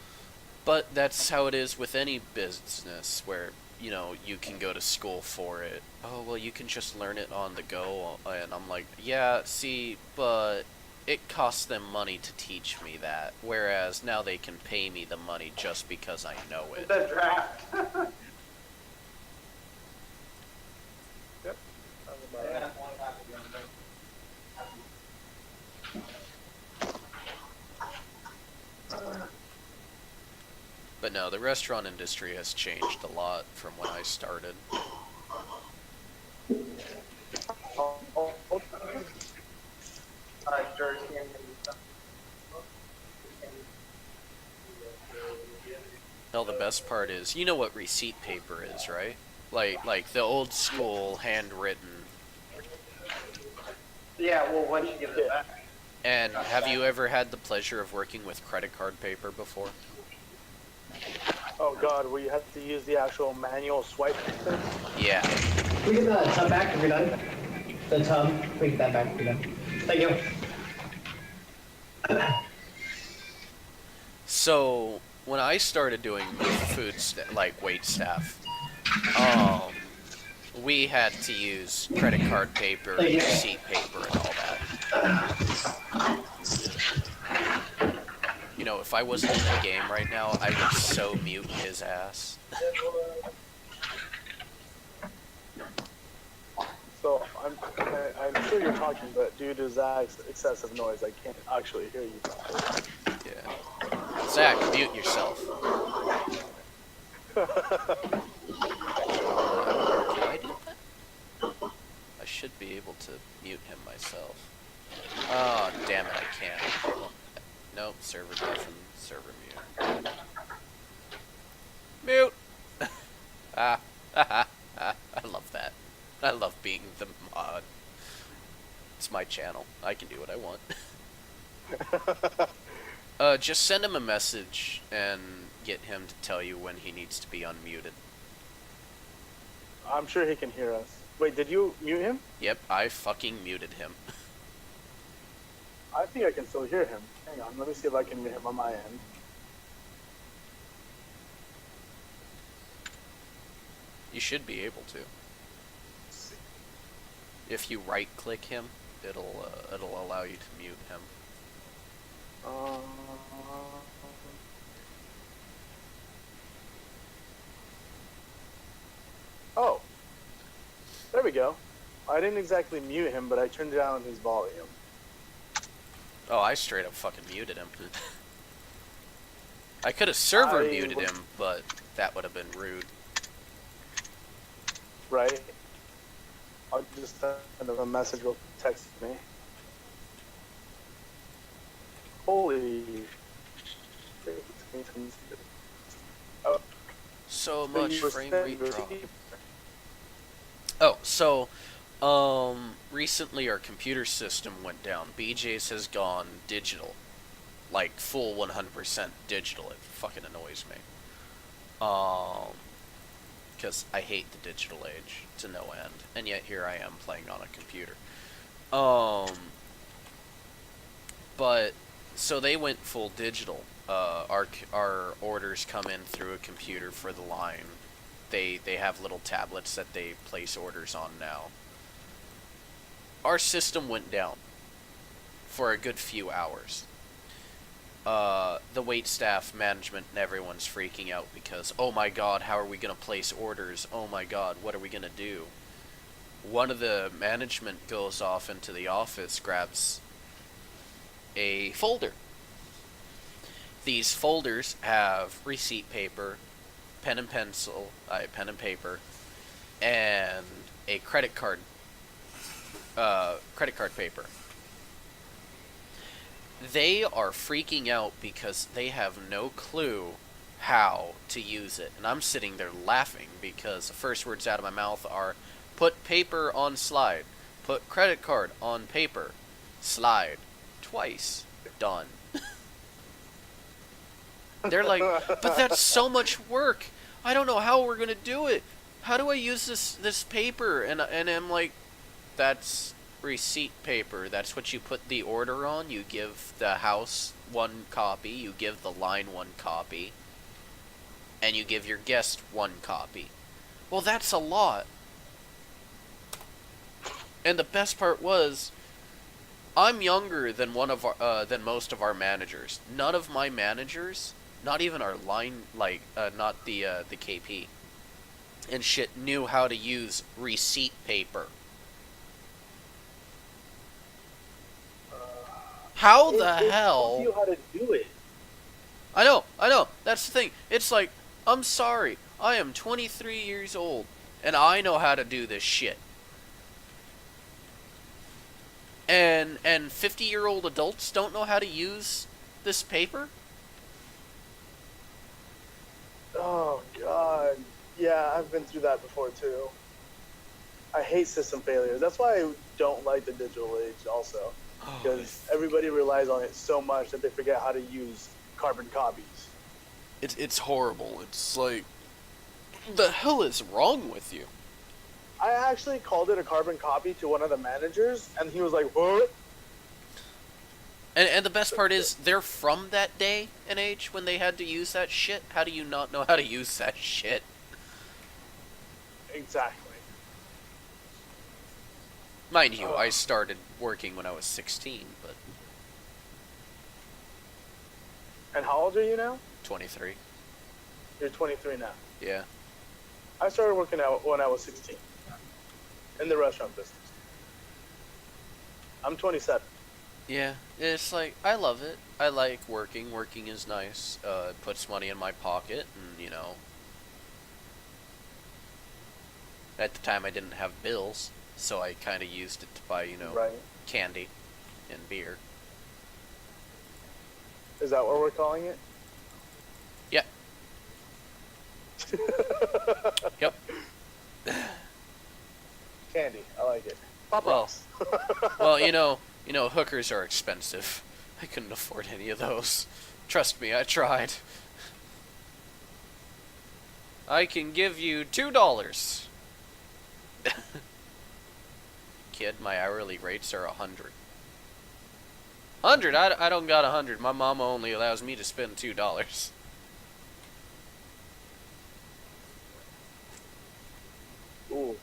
But that's how it is with any business, where, you know, you can go to school for it. Oh, well, you can just learn it on the go, and I'm like, yeah, see, but it costs them money to teach me that, whereas now they can pay me the money just because I know it. The draft. Yep. Yeah. But no, the restaurant industry has changed a lot from when I started. Hell, the best part is, you know what receipt paper is, right? Like the old school handwritten. Yeah, well, once you get it back. And have you ever had the pleasure of working with credit card paper before? Oh god, where you have to use the actual manual swipe thing? Yeah. We get the tub back if you're done. The tub, we get that back if you're done. Thank you. So when I started doing food like wait staff, we had to use credit card paper, receipt paper, and all that. You know, if I wasn't in the game right now, I would so mute his ass. So I'm sure you're talking, but due to Zach's excessive noise, I can't actually hear you. Yeah. Zach, mute yourself. Oh, Can I do that? I should be able to mute him myself. Oh, damn it, I can't. Nope, server deafen, server mute. Mute! I love that. I love being the mod. It's my channel. I can do what I want. Just send him a message and get him to tell you when he needs to be unmuted. I'm sure he can hear us. Wait, did you mute him? Yep, I fucking muted him. I think I can still hear him. Hang on, let me see if I can mute him on my end. You should be able to. If you right-click him, it'll allow you to mute him. Oh, there we go. I didn't exactly mute him, but I turned down his volume. Oh, I straight up fucking muted him. I could have server muted him, but that would have been rude. Right? I'll just send him a message or text me. Holy shit. Oh, So so much you were frame saying rate drop. Oh, so, recently our computer system went down. BJ's has gone digital. Like, full 100% digital. It fucking annoys me. Because I hate the digital age to no end. And yet here I am playing on a computer. But, so they went full digital. Our orders come in through a computer for the line. They have little tablets that they place orders on now. Our system went down for a good few hours. The wait staff, management, and everyone's freaking out because, oh my god, how are we going to place orders? Oh my god, what are we going to do? One of the management goes off into the office, grabs a folder. These folders have receipt paper, pen and pencil, pen and paper, and a credit card paper. They are freaking out because they have no clue how to use it. And I'm sitting there laughing because the first words out of my mouth are, put paper on slide, put credit card on paper, slide, twice, done. They're like, but that's so much work. I don't know how we're gonna do it. How do I use this paper? And I'm like, that's receipt paper. That's what you put the order on. You give the house 1 copy, you give the line 1 copy, and you give your guest 1 copy. Well, that's a lot. And the best part was, I'm younger than than most of our managers. None of my managers, not even our line, not the KP and shit, knew how to use receipt paper. How the hell? It tells you how to do it. I know. That's the thing. It's like, I'm sorry. I am 23 years old, and I know how to do this shit. And 50-year-old adults don't know how to use this paper? Oh, God. Yeah, I've been through that before, too. I hate system failures. That's why I don't like the digital age, also. Because everybody relies on it so much that they forget how to use carbon copies. It's horrible. It's like, the hell is wrong with you? I actually called it a carbon copy to one of the managers, and he was like, what? And the best part is, they're from that day and age when they had to use that shit. How do you not know how to use that shit? Exactly. Mind you, I started working when I was 16, but... And how old are you now? 23. You're 23 now. Yeah. I started working out when I was 16. In the restaurant business. I'm 27. Yeah, it's like, I love it. I like working. Working is nice. It puts money in my pocket, and, you know... At the time, I didn't have bills, so I kind of used it to buy, you know, Right. candy and beer. Is that what we're calling it? Yeah. Yep. Candy. I like it. Pop Well, rocks. well, you know, hookers are expensive. I couldn't afford any of those. Trust me, I tried. I can give you $2. Kid, my hourly rates are 100. 100? I don't got 100. My mama only allows me to spend $2. Ooh,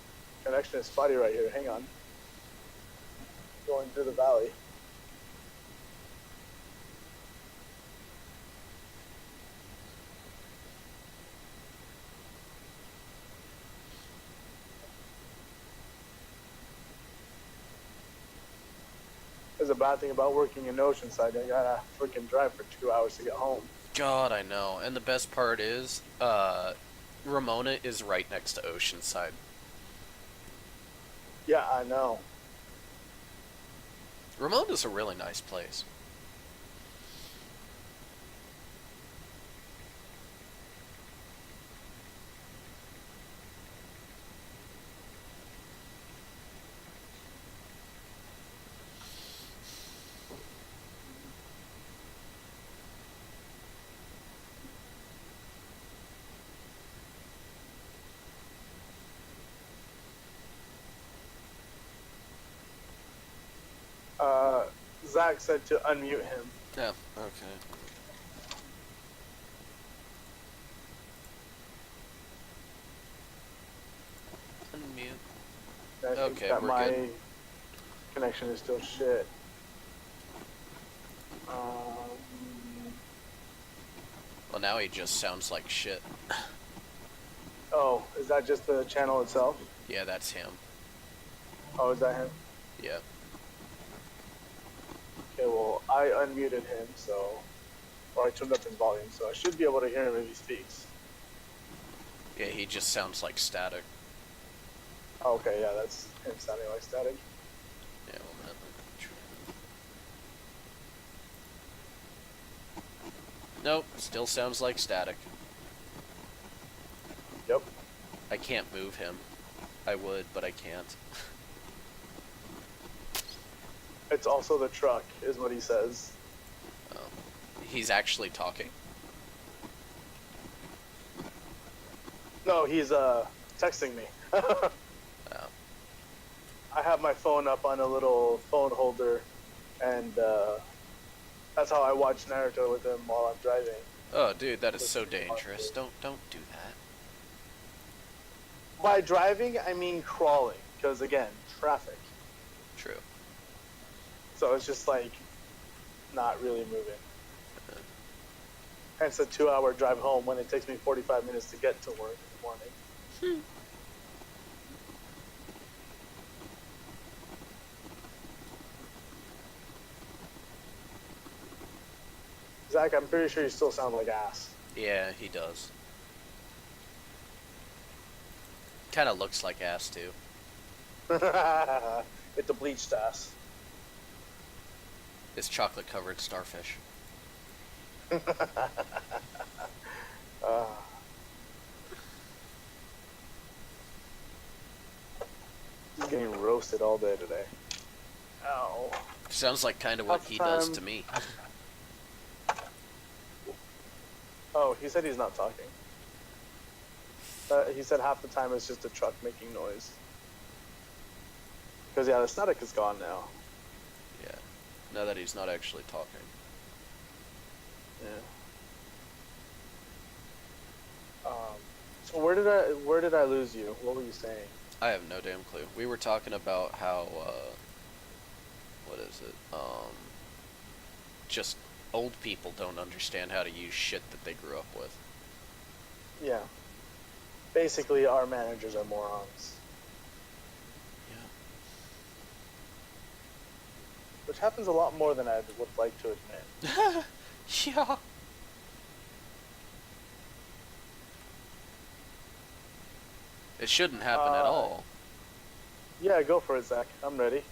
connection is spotty right here. Hang on. Going through the valley. There's a bad thing about working in Oceanside. I gotta freaking drive for 2 hours to get home. God, I know. And the best part is, Ramona is right next to Oceanside. Yeah, I know. Ramona's a really nice place. Zach said to unmute him. Yeah, okay. Unmute. I think Okay, that we're my good. connection is still shit. Well, now he just sounds like shit. Oh, is that just the channel itself? Yeah, that's him. Oh, is that him? Yeah. Okay, well, I unmuted him, so... Or I turned up his volume, so I should be able to hear him if he speaks. Yeah, he just sounds like static. Oh, okay, yeah, that's him sounding like static. Yeah, well, that, nope, still sounds like static. Yep. I can't move him. I would, but I can't. It's also the truck, is what he says. He's actually talking. No, he's texting me. Oh. I have my phone up on a little phone holder, and that's how I watch Naruto with him while I'm driving. Oh, dude, that is so dangerous. Don't do that. By driving, I mean crawling, because again, traffic. True. So it's just like not really moving. Hence a 2-hour drive home when it takes me 45 minutes to get to work in the morning. Zach, I'm pretty sure you still sound like ass. Yeah, he does. Kind of looks like ass, too. With the bleached ass. It's chocolate-covered starfish. He's getting roasted all day today. Ow. Sounds like kind of what he does to me. Oh, he said he's not talking. He said half the time it's just a truck making noise. Because, yeah, the static is gone now. Yeah. Now that he's not actually talking. Yeah. So where did I lose you? What were you saying? I have no damn clue. We were talking about how, what is it? Just old people don't understand how to use shit that they grew up with. Yeah. Basically, our managers are morons. Yeah. Which happens a lot more than I would like to admit. Yeah. It shouldn't happen at all. Yeah, go for it, Zach. I'm ready.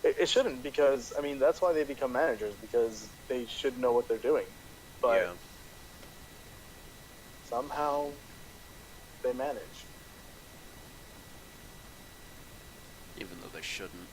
It shouldn't, because, I mean, that's why they become managers, because they should know what they're doing. But Yeah. somehow they manage. Even though they shouldn't.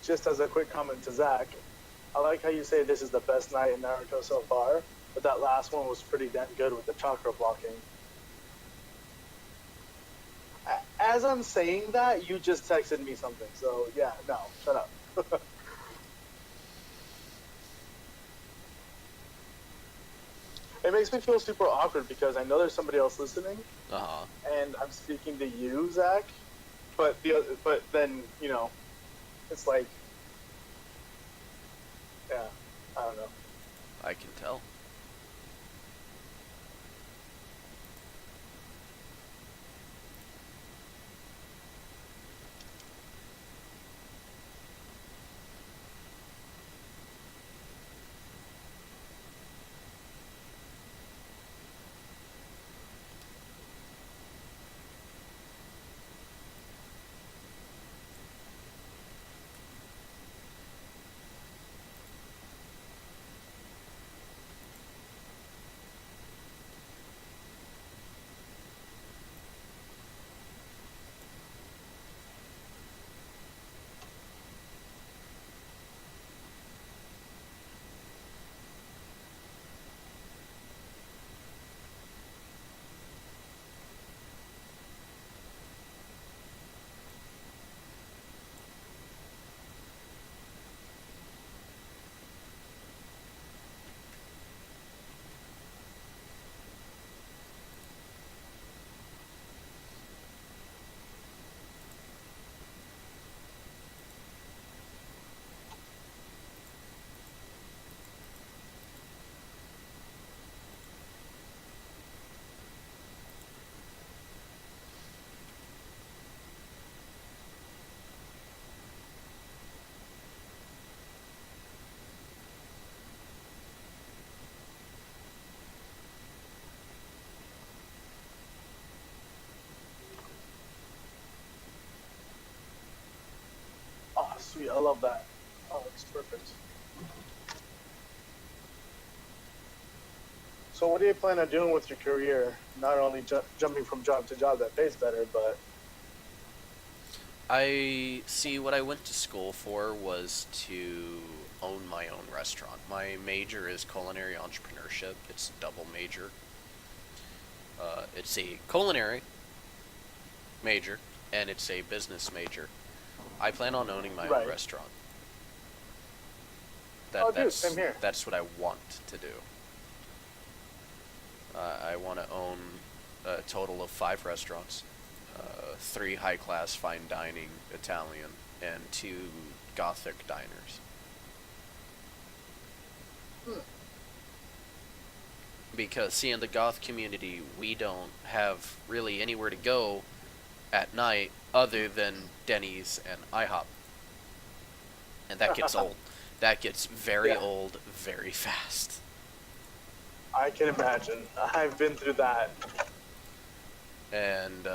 Just as a quick comment to Zach, I like how you say this is the best night in Naruto so far, but that last one was pretty damn good with the chakra blocking. As I'm saying that, you just texted me something, so yeah, no, shut up. It makes me feel super awkward because I know there's somebody else listening, Uh-huh. and I'm speaking to you, Zach, but then, you know, it's like, yeah, I don't know. I can tell. Sweet, I love that. Oh, it's perfect. So what do you plan on doing with your career? Not only jumping from job to job that pays better, but... I see what I went to school for was to own my own restaurant. My major is culinary entrepreneurship. It's a double major. It's a culinary major, and it's a business major. I plan on owning my own restaurant. Same here. That's what I want to do. I want to own a total of 5 restaurants. 3 high-class fine dining Italian, and 2 Gothic diners. Because, see, in the Goth community, we don't have really anywhere to go at night other than Denny's and IHOP. And that gets old. That gets very old very fast. I can imagine. I've been through that. And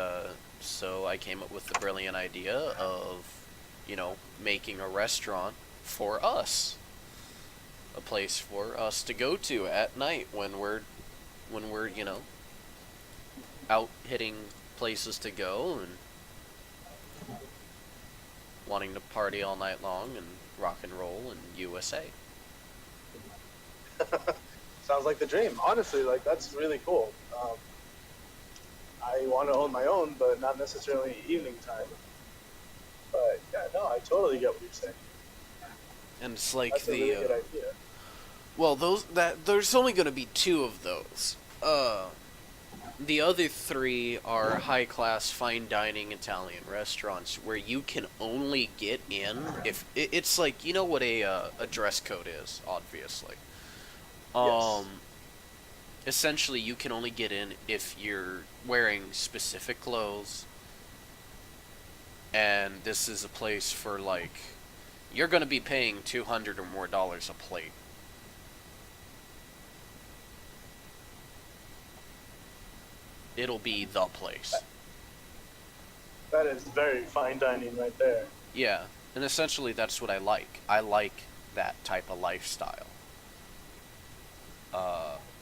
so I came up with the brilliant idea of, you know, making a restaurant for us. A place for us to go to at night when we're, you know, out hitting places to go and wanting to party all night long and rock and roll in USA. Sounds like the dream. Honestly, like, that's really cool. I want to own my own, but not necessarily evening time. But yeah, no, I totally get what you're saying. And it's like that's a really good idea. Well, there's only going to be 2 of those. The other 3 are high-class fine dining Italian restaurants where you can only get in if it's like, you know what a dress code is, obviously. Yes. Essentially, you can only get in if you're wearing specific clothes, and this is a place for, like, you're going to be paying $200 or more a plate. It'll be the place. That is very fine dining right there. Yeah, and essentially that's what I like. I like that type of lifestyle.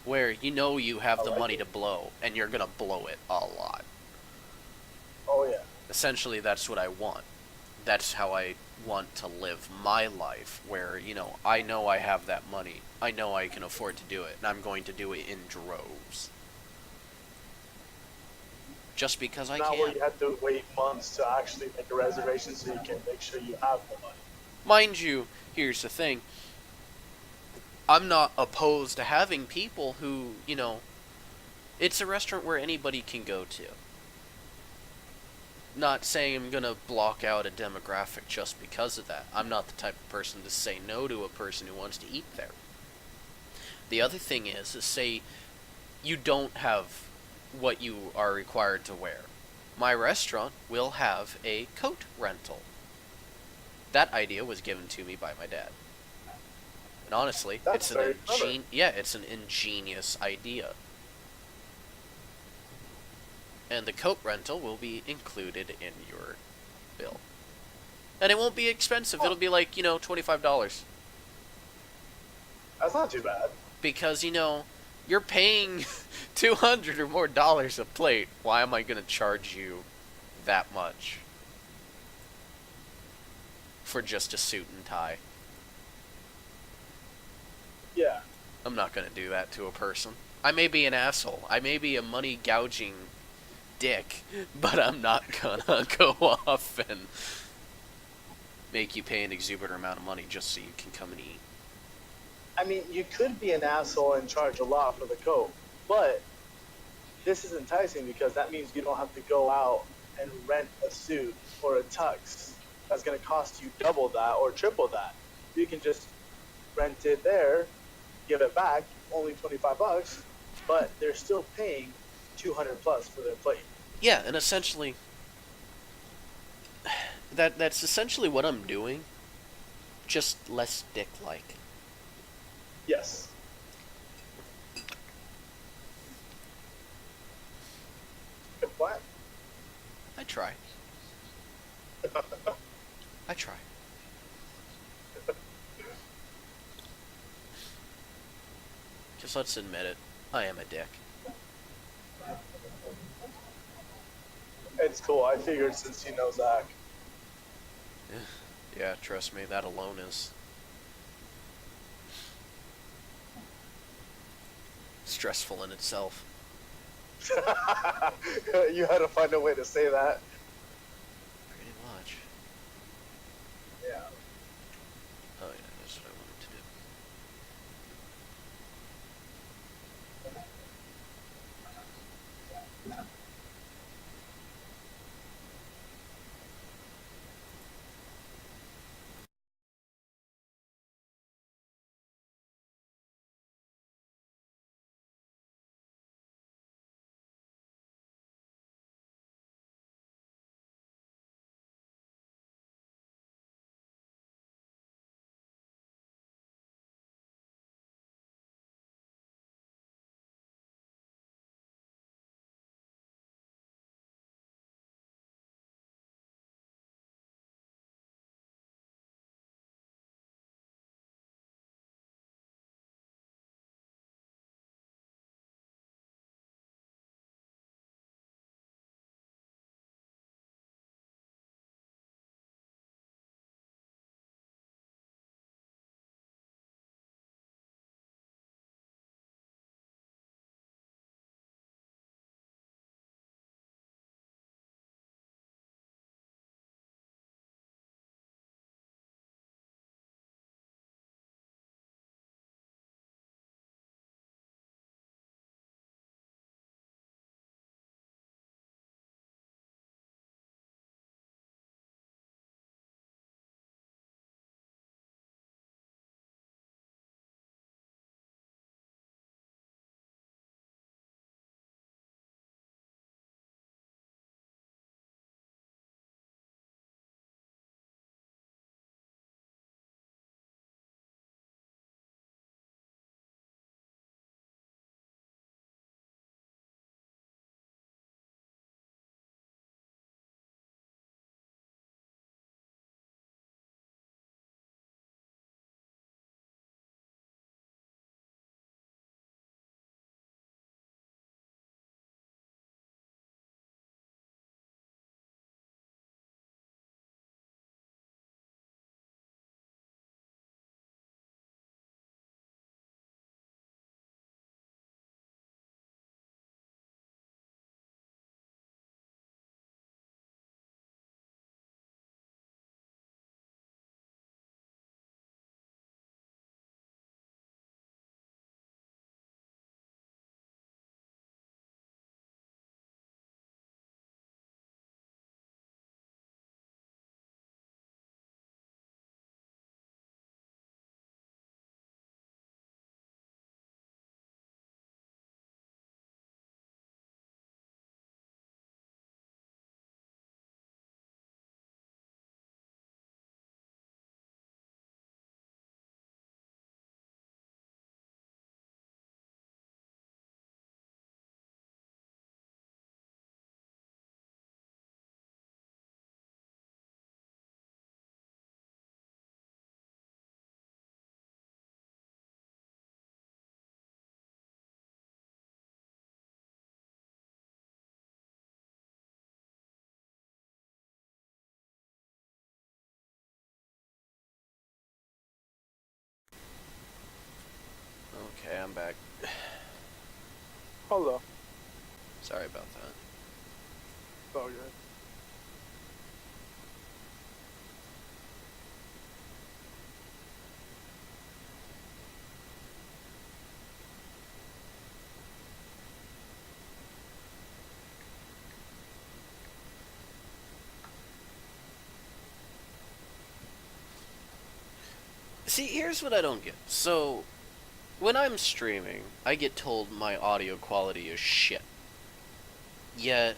Where you know you have the money to blow, and you're gonna blow it a lot. Oh yeah. Essentially that's what I want. That's how I want to live my life, where, you know I have that money. I know I can afford to do it, and I'm going to do it in droves. Just because I can. Not where you have to wait months to actually make a reservation so you can make sure you have the money. Mind you, here's the thing. I'm not opposed to having people who, you know, it's a restaurant where anybody can go to. Not saying I'm gonna block out a demographic just because of that. I'm not the type of person to say no to a person who wants to eat there. The other thing is say you don't have what you are required to wear. My restaurant will have a coat rental. That idea was given to me by my dad. And honestly, it's an ingenious idea. And the coat rental will be included in your bill. And it won't be expensive. It'll be like, you know, $25. That's not too bad. Because, you know, you're paying $200 or more a plate. Why am I going to charge you that much for just a suit and tie? Yeah. I'm not going to do that to a person. I may be an asshole. I may be a money gouging dick, but I'm not going to go off and make you pay an exuberant amount of money just so you can come and eat. I mean, you could be an asshole and charge a lot for the coat, but this is enticing because that means you don't have to go out and rent a suit or a tux that's going to cost you double that or triple that. You can just rent it there, give it back, only $25, but they're still paying $200 plus for their plate. Yeah, and essentially, that's essentially what I'm doing, just less dick-like. Yes. Good plan. I try. I try. Just let's admit it. I am a dick. It's cool. I figured since you know Zach. Yeah, trust me, that alone is stressful in itself. You had to find a way to say that. Pretty much. Yeah. Oh yeah, that's what I wanted to do. Okay, I'm back. Hello. Sorry about that. Oh, good. See, here's what I don't get. So, when I'm streaming, I get told my audio quality is shit. Yet,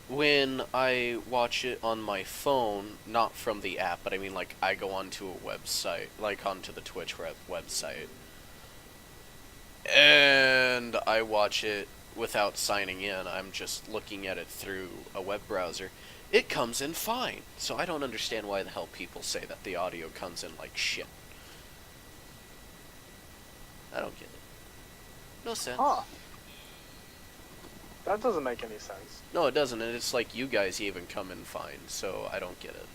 when I watch it on my phone, not from the app, but I mean, like, I go onto a website, like onto the Twitch website, and I watch it without signing in. I'm just looking at it through a web browser. It comes in fine. So I don't understand why the hell people say that the audio comes in like shit. I don't get it. No sense. Huh. That doesn't make any sense. No, it doesn't, and it's like you guys even come in fine, so I don't get it.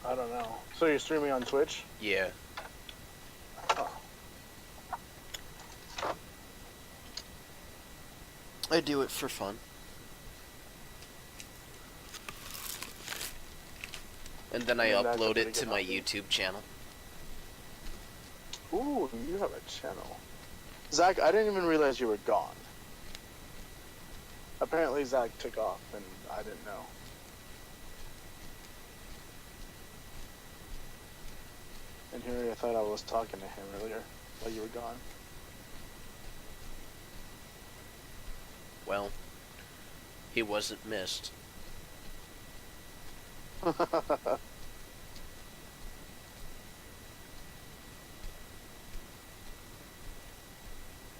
I don't know. So you're streaming on Twitch? Yeah. Oh. I do it for fun. And then I And that's a upload pretty it to good my hobby. YouTube channel. Ooh, you have a channel. Zach, I didn't even realize you were gone. Apparently Zach took off and I didn't know. And here I thought I was talking to him earlier while you were gone. Well, he wasn't missed.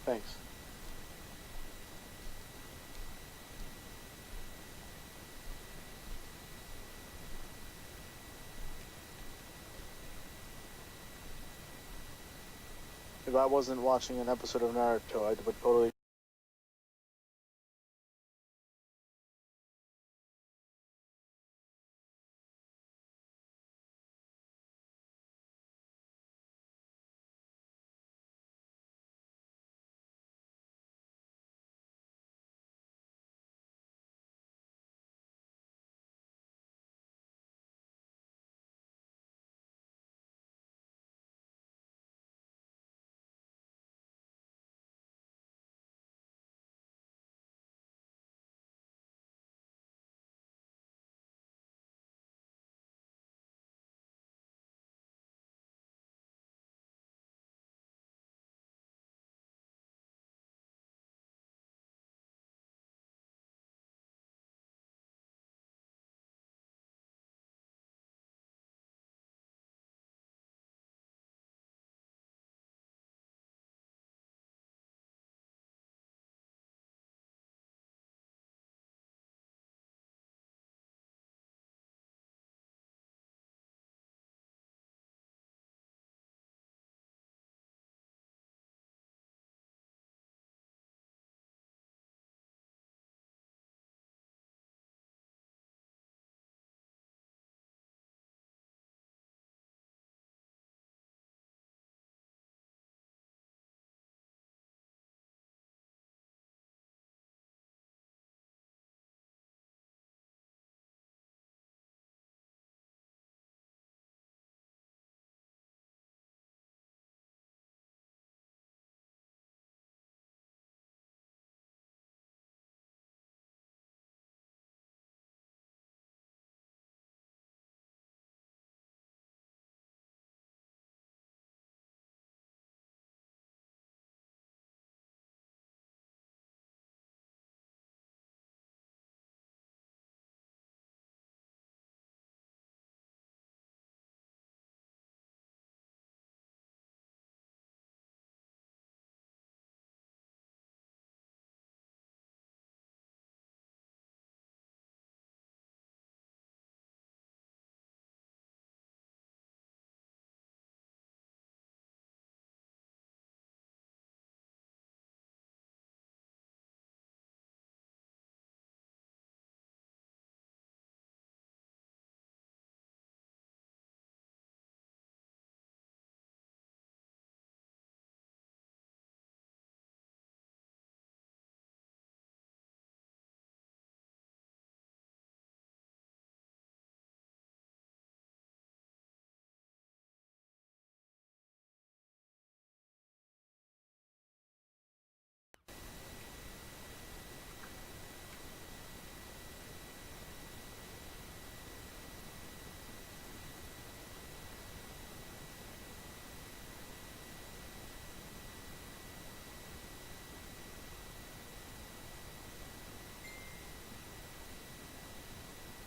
Thanks. If I wasn't watching an episode of Naruto, I would totally.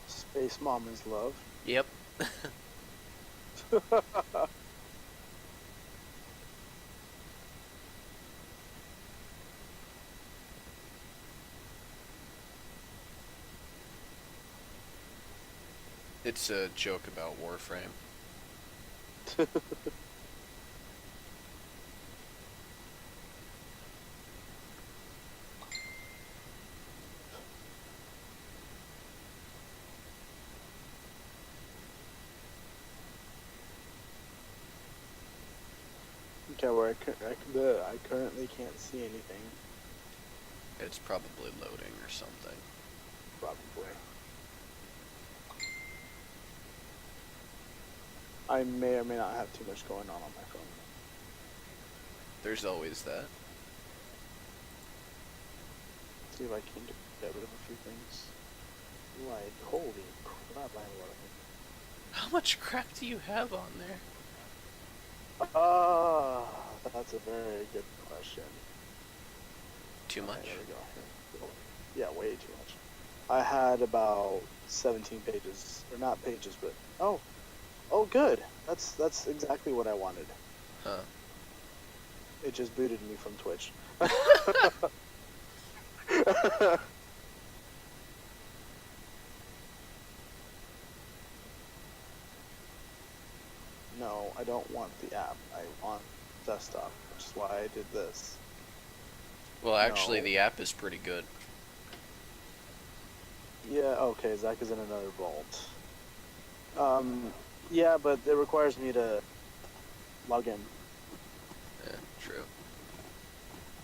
Spacemom is love. Yep. It's a joke about Warframe. Okay, where I currently can't see anything. It's probably loading or something. Probably. I may or may not have too much going on my phone. There's always that. See if I can get rid of a few things. Like, holy crap, I have a lot of things. How much crap do you have on there? That's a very good question. Too much? Right, there we go. Yeah, way too much. I had about 17 pages, or not pages, but oh, good. That's exactly what I wanted. Huh. It just booted me from Twitch. No, I don't want the app. I want desktop, which is why I did this. Well, actually, No. the app is pretty good. Yeah, okay, Zach is in another vault. Yeah, but it requires me to log in. Yeah, true.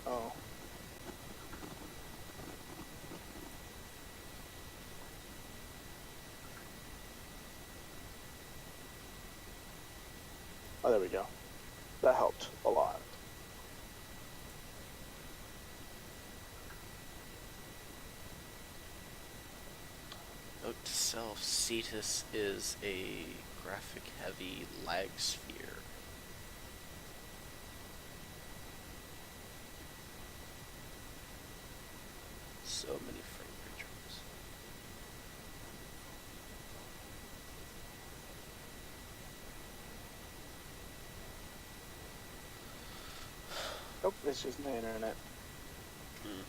Oh. Oh, there we go. That helped a lot. Note to self, Cetus is a graphic-heavy lag sphere. So many frame rate drops. Nope, it's just my internet. Hmm.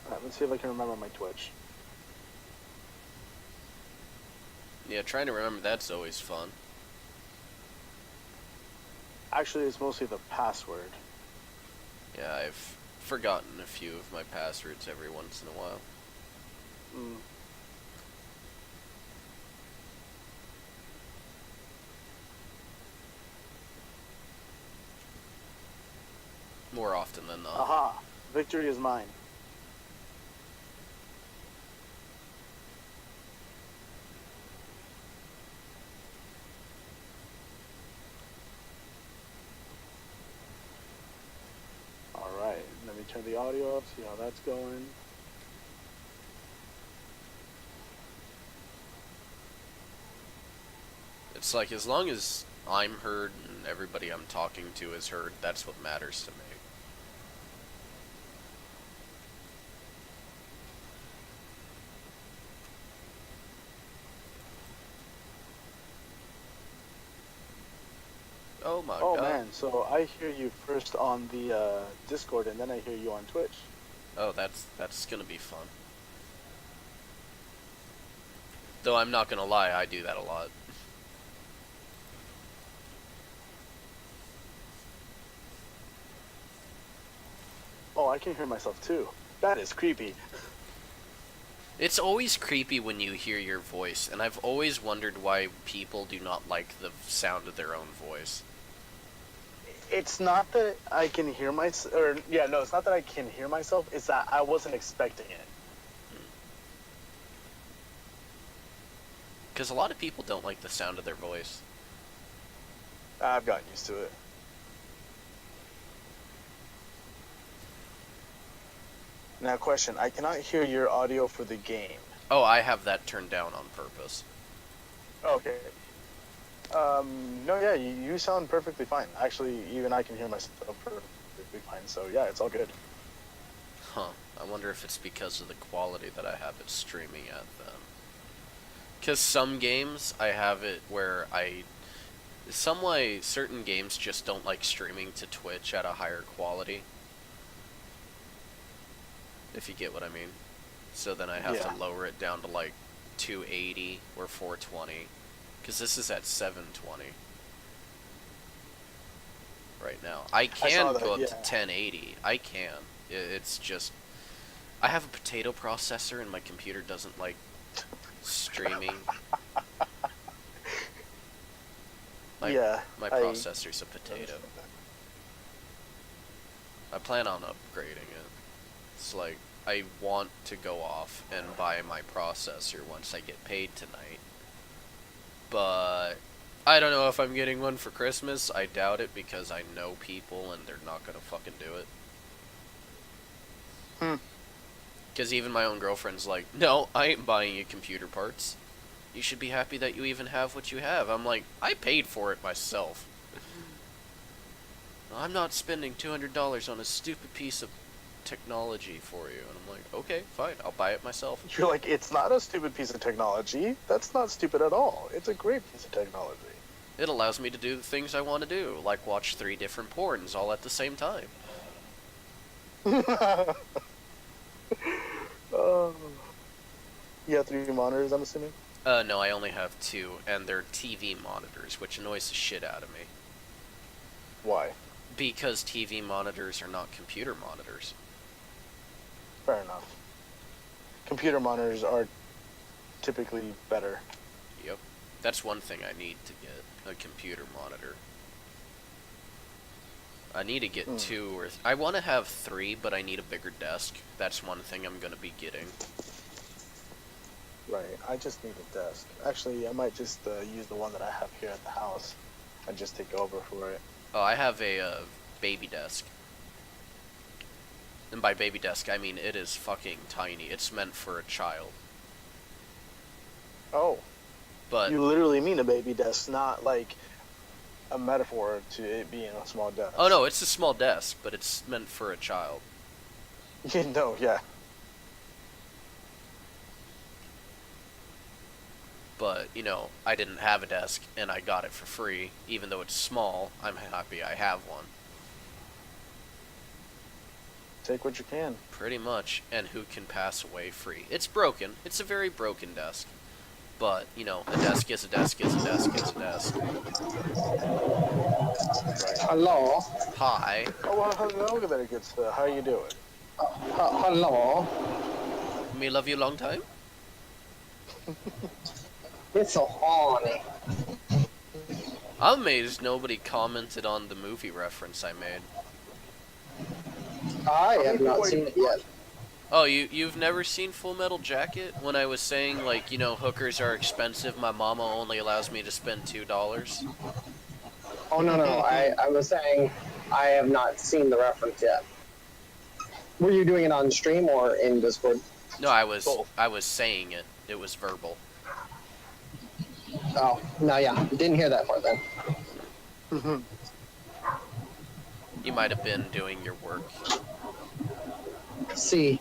Alright, let's see if I can remember my Twitch. Yeah, trying to remember that's always fun. Actually, it's mostly the password. Yeah, I've forgotten a few of my passwords every once in a while. Mm. More often than not. Aha! Victory is mine. Alright, let me turn the audio up, see how that's going. It's like, as long as I'm heard and everybody I'm talking to is heard, that's what matters to me. Oh my Oh god. man, so I hear you first on the Discord and then I hear you on Twitch. Oh, that's gonna be fun. Though I'm not gonna lie, I do that a lot. Oh, I can hear myself too. That is creepy. It's always creepy when you hear your voice, and I've always wondered why people do not like the sound of their own voice. It's not that I can hear myself, or yeah, no, it's not that I can hear myself. It's that I wasn't expecting it. Because a lot of people don't like the sound of their voice. I've gotten used to it. Now, question: I cannot hear your audio for the game. Oh, I have that turned down on purpose. Okay. No, yeah, you sound perfectly fine. Actually, even I can hear myself perfectly fine. So yeah, it's all good. Huh. I wonder if it's because of the quality that I have it streaming at then. Because some games, I have it where some way, certain games just don't like streaming to Twitch at a higher quality. If you get what I mean. So then I have Yeah. to lower it down to like 280 or 420 Because this is at 720 right now. I I can saw that, go up yeah. to 1080. I can. It's just I have a potato processor and my computer doesn't like streaming. My I processor's a potato. I plan on upgrading it. It's like I want to go off and buy my processor once I get paid tonight. But I don't know if I'm getting one for Christmas. I doubt it because I know people and they're not gonna fucking do it. Because even my own girlfriend's like, no, I ain't buying you computer parts. You should be happy that you even have what you have. I'm like, I paid for it myself. I'm not spending $200 on a stupid piece of technology for you. And I'm like, okay, fine, I'll buy it myself. You're like, it's not a stupid piece of technology. That's not stupid at all. It's a great piece of technology. It allows me to do the things I want to do, like watch 3 different porns all at the same time. Oh. You have 3 monitors, I'm assuming? No, I only have 2, and they're TV monitors, which annoys the shit out of me. Why? Because TV monitors are not computer monitors. Fair enough. Computer monitors are typically better. Yep. That's one thing I need to get, a computer monitor. I need to get 2 or... I want to have 3, but I need a bigger desk. That's one thing I'm going to be getting. Right, I just need a desk. Actually, I might just use the one that I have here at the house and just take over for it. Oh, I have a baby desk. And by baby desk, I mean it is fucking tiny. It's meant for a child. Oh. But You literally mean a baby desk, not like a metaphor to it being a small desk. oh no, it's a small desk, but it's meant for a child. You know, yeah. But, you know, I didn't have a desk, and I got it for free. Even though it's small, I'm happy I have one. Take what you can. Pretty much, and who can pass away free? It's broken. It's a very broken desk. But, you know, a desk is a desk is a desk is a desk. Hello. Hi. Oh, well, hello there, good sir. How you doing? Hello. Me love you long time? It's so horny. I'm amazed nobody commented on the movie reference I made. I have not seen it yet. Oh, you've never seen Full Metal Jacket? When I was saying, like, you know, hookers are expensive, my mama only allows me to spend $2. Oh, no. I was saying I have not seen the reference yet. Were you doing it on stream or in Discord? No, I was saying it. It was verbal. Oh, no, yeah. Didn't hear that part then. You might have been doing your work. C.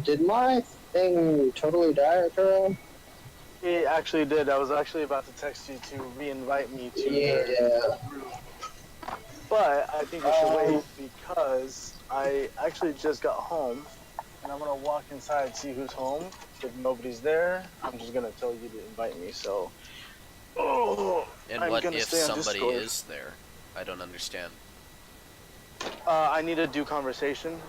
Did my thing totally die, Arturo? It actually did. I was actually about to text you to re-invite me to Yeah. the group. But I think we should wait because I actually just got home and I'm gonna walk inside, see who's home. If nobody's there, I'm just gonna tell you to invite me. So, And I'm what gonna if stay on somebody Discord. is there? I don't understand. I need to do conversation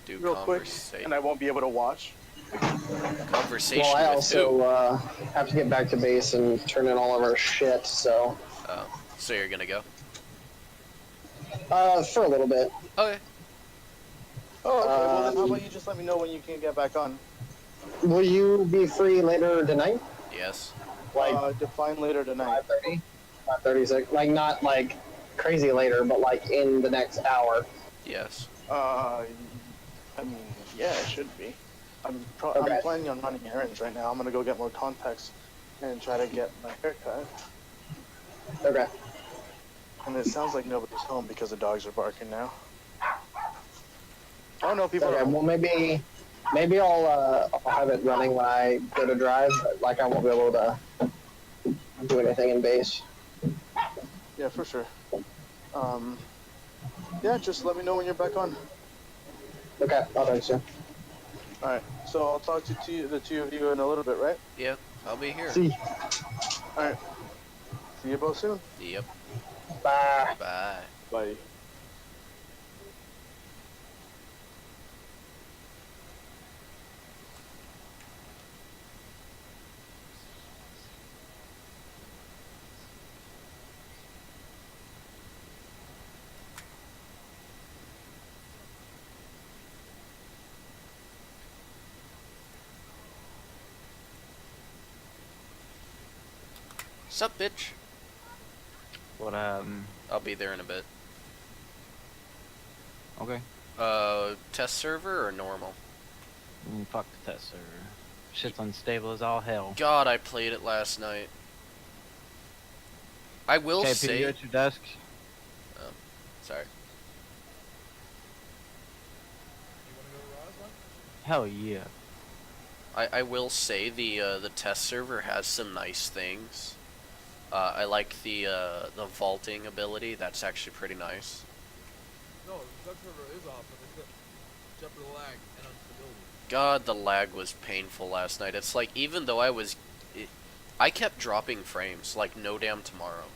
Do real quick, conversation. and I won't be able to watch. Conversation Well, I with also who? have to get back to base and turn in all of our shit, so... Oh, so you're gonna go? For a little bit. Okay. Oh, okay. Well, then how about you just let me know when you can get back on? Will you be free later tonight? Yes. Like Define later tonight. 5:30? 5:36? Like, not like crazy later, but like in the next hour. Yes. I mean, yeah, it should be. I'm planning on running errands right now. I'm gonna go get more contacts and try to get my hair cut. Okay. And it sounds like nobody's home because the dogs are barking now. Oh no, people are Okay, home. well maybe I'll have it running when I go to drive, but like I won't be able to do anything in base. Yeah, for sure. Yeah, just let me know when you're back on. Okay, I'll talk soon. Alright, So I'll talk to you, the two of you in a little bit, right? Yep, I'll be here. See, All right. See you both soon. Yep, bye. bye. Bye. Sup, bitch? What, I'll be there in a bit. okay. Test server or normal? Fuck the test server. Shit's unstable as all hell. God, I played it last night. I will Okay, say... you at your desk? Sorry. Hell yeah. I will say the test server has some nice things. I like the vaulting ability. That's actually pretty nice. No, the test server is off, but except for the lag and instability. God, the lag was painful last night. It's like, even though I kept dropping frames like no damn tomorrow.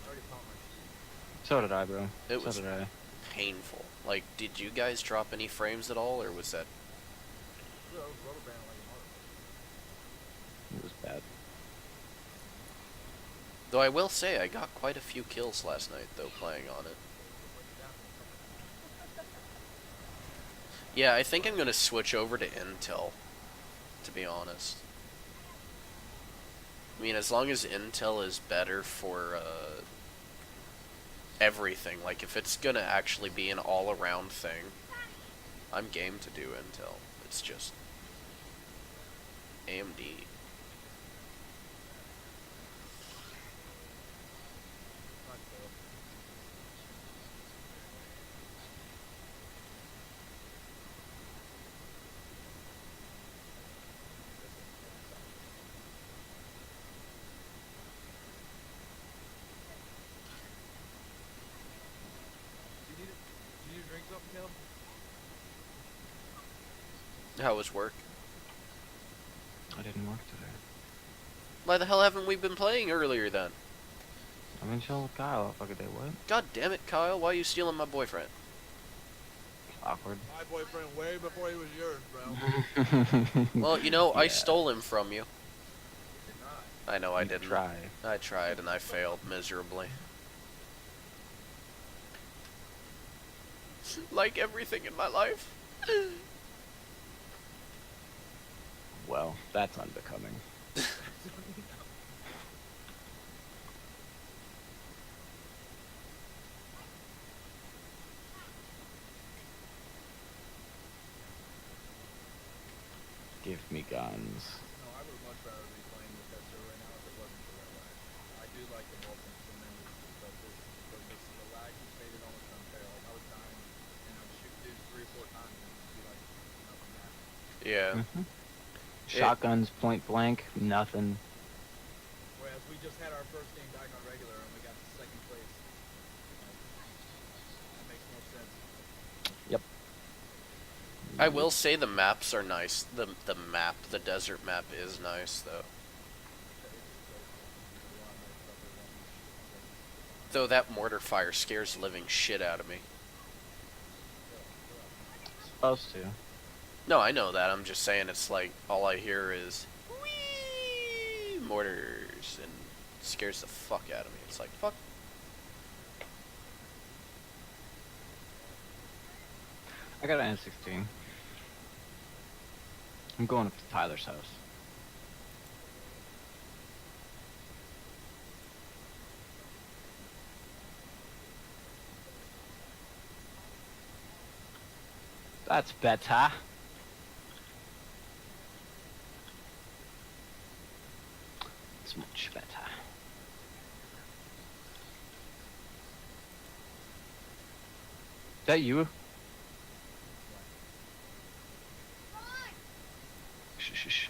I already popped my sheet. So did I, bro. It was So did I. painful. Like, did you guys drop any frames at all, or was that... Yeah, I was rubber banding like a motherfucker. It was bad. Though I will say, I got quite a few kills last night, though, playing on it. Yeah, I think I'm gonna switch over to Intel, to be honest. I mean, as long as Intel is better for, everything, like, if it's gonna actually be an all-around thing, I'm game to do Intel. It's just... AMD. Not cool. Do you need to drink something, Caleb? How was work? I didn't work today. Why the hell haven't we been playing earlier then? I've been chilling with Kyle all fucking day. What? God damn it, Kyle, why are you stealing my boyfriend? Awkward. My boyfriend way before he was yours, bro. Well, you know, I Yeah. stole him from you. Did not. I know I You didn't. try. I tried and I failed miserably. Like everything in my life. Well, that's unbecoming. Give me guns. No, I would much rather be playing the test server right now if it wasn't for that lag. I do like the Warframe tremendously, but the lag just made it almost unfair. Like, I was dying, and I would shoot dudes 3 or 4 times, and it'd be like, nothing happened. Yeah. Shotguns, point blank, nothing. Whereas we just had our first game back on regular, and we got to second place. That makes more sense. I will say the maps are nice. The desert map is nice though. Though that mortar fire scares the living shit out of me. Supposed to. No, I know that. I'm just saying it's like all I hear is whee mortars and it scares the fuck out of me. It's like fuck. I got an N16. I'm going up to Tyler's house. That's better. It's much better. Is that you? Shh.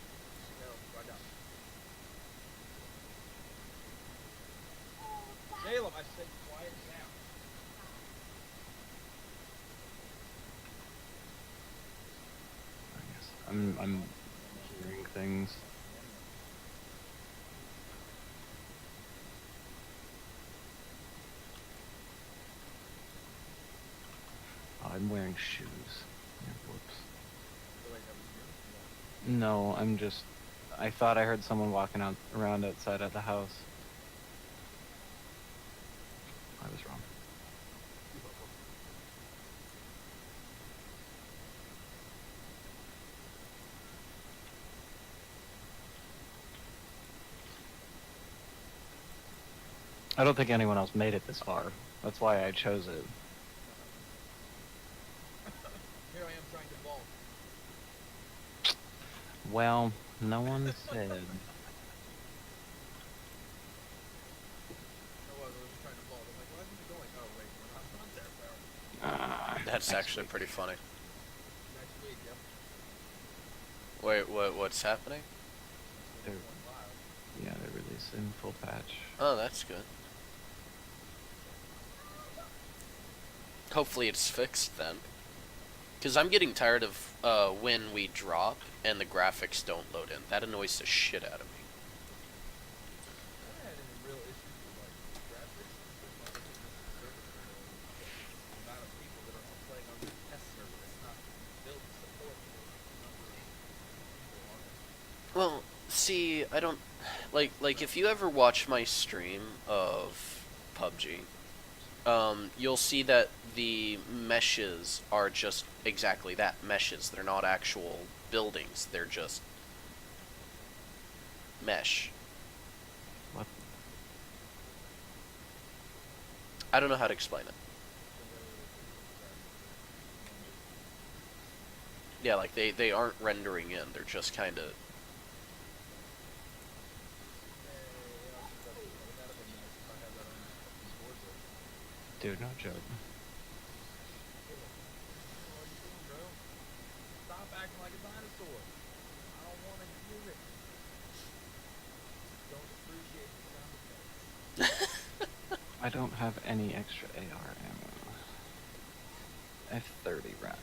Caleb, I said quiet down. I'm hearing things. Oh, I'm wearing shoes. Yeah, whoops. No, I'm just. I thought I heard someone walking out around outside of the house. I was wrong. I don't think anyone else made it this far. That's why I chose it. Here I am trying to vault. Well, no one said. No, I was just trying to vault. I'm like, why isn't it going? Oh, wait, we're not there, bro. That's Next actually week. pretty funny. Next week, yep. Wait, what's happening? They're, yeah, they're releasing full patch. Oh, that's good. Hopefully it's fixed then. Because I'm getting tired of when we drop and the graphics don't load in. That annoys the shit out of me. I haven't had any real issues with like graphics. As long as it's just the server because the amount of people that are playing on this test server, it's not built to support the number of people on it. Well, see, I don't like if you ever watch my stream of PUBG, you'll see that the meshes are just exactly that, meshes. They're not actual buildings. They're just mesh. What? I don't know how to explain it. Yeah, like they aren't rendering in. They're just kind of. Dude, no joke. Stop acting like a dinosaur. I don't want to hear it. Don't appreciate the sound effects. I don't have any extra AR ammo. I have 30 rounds.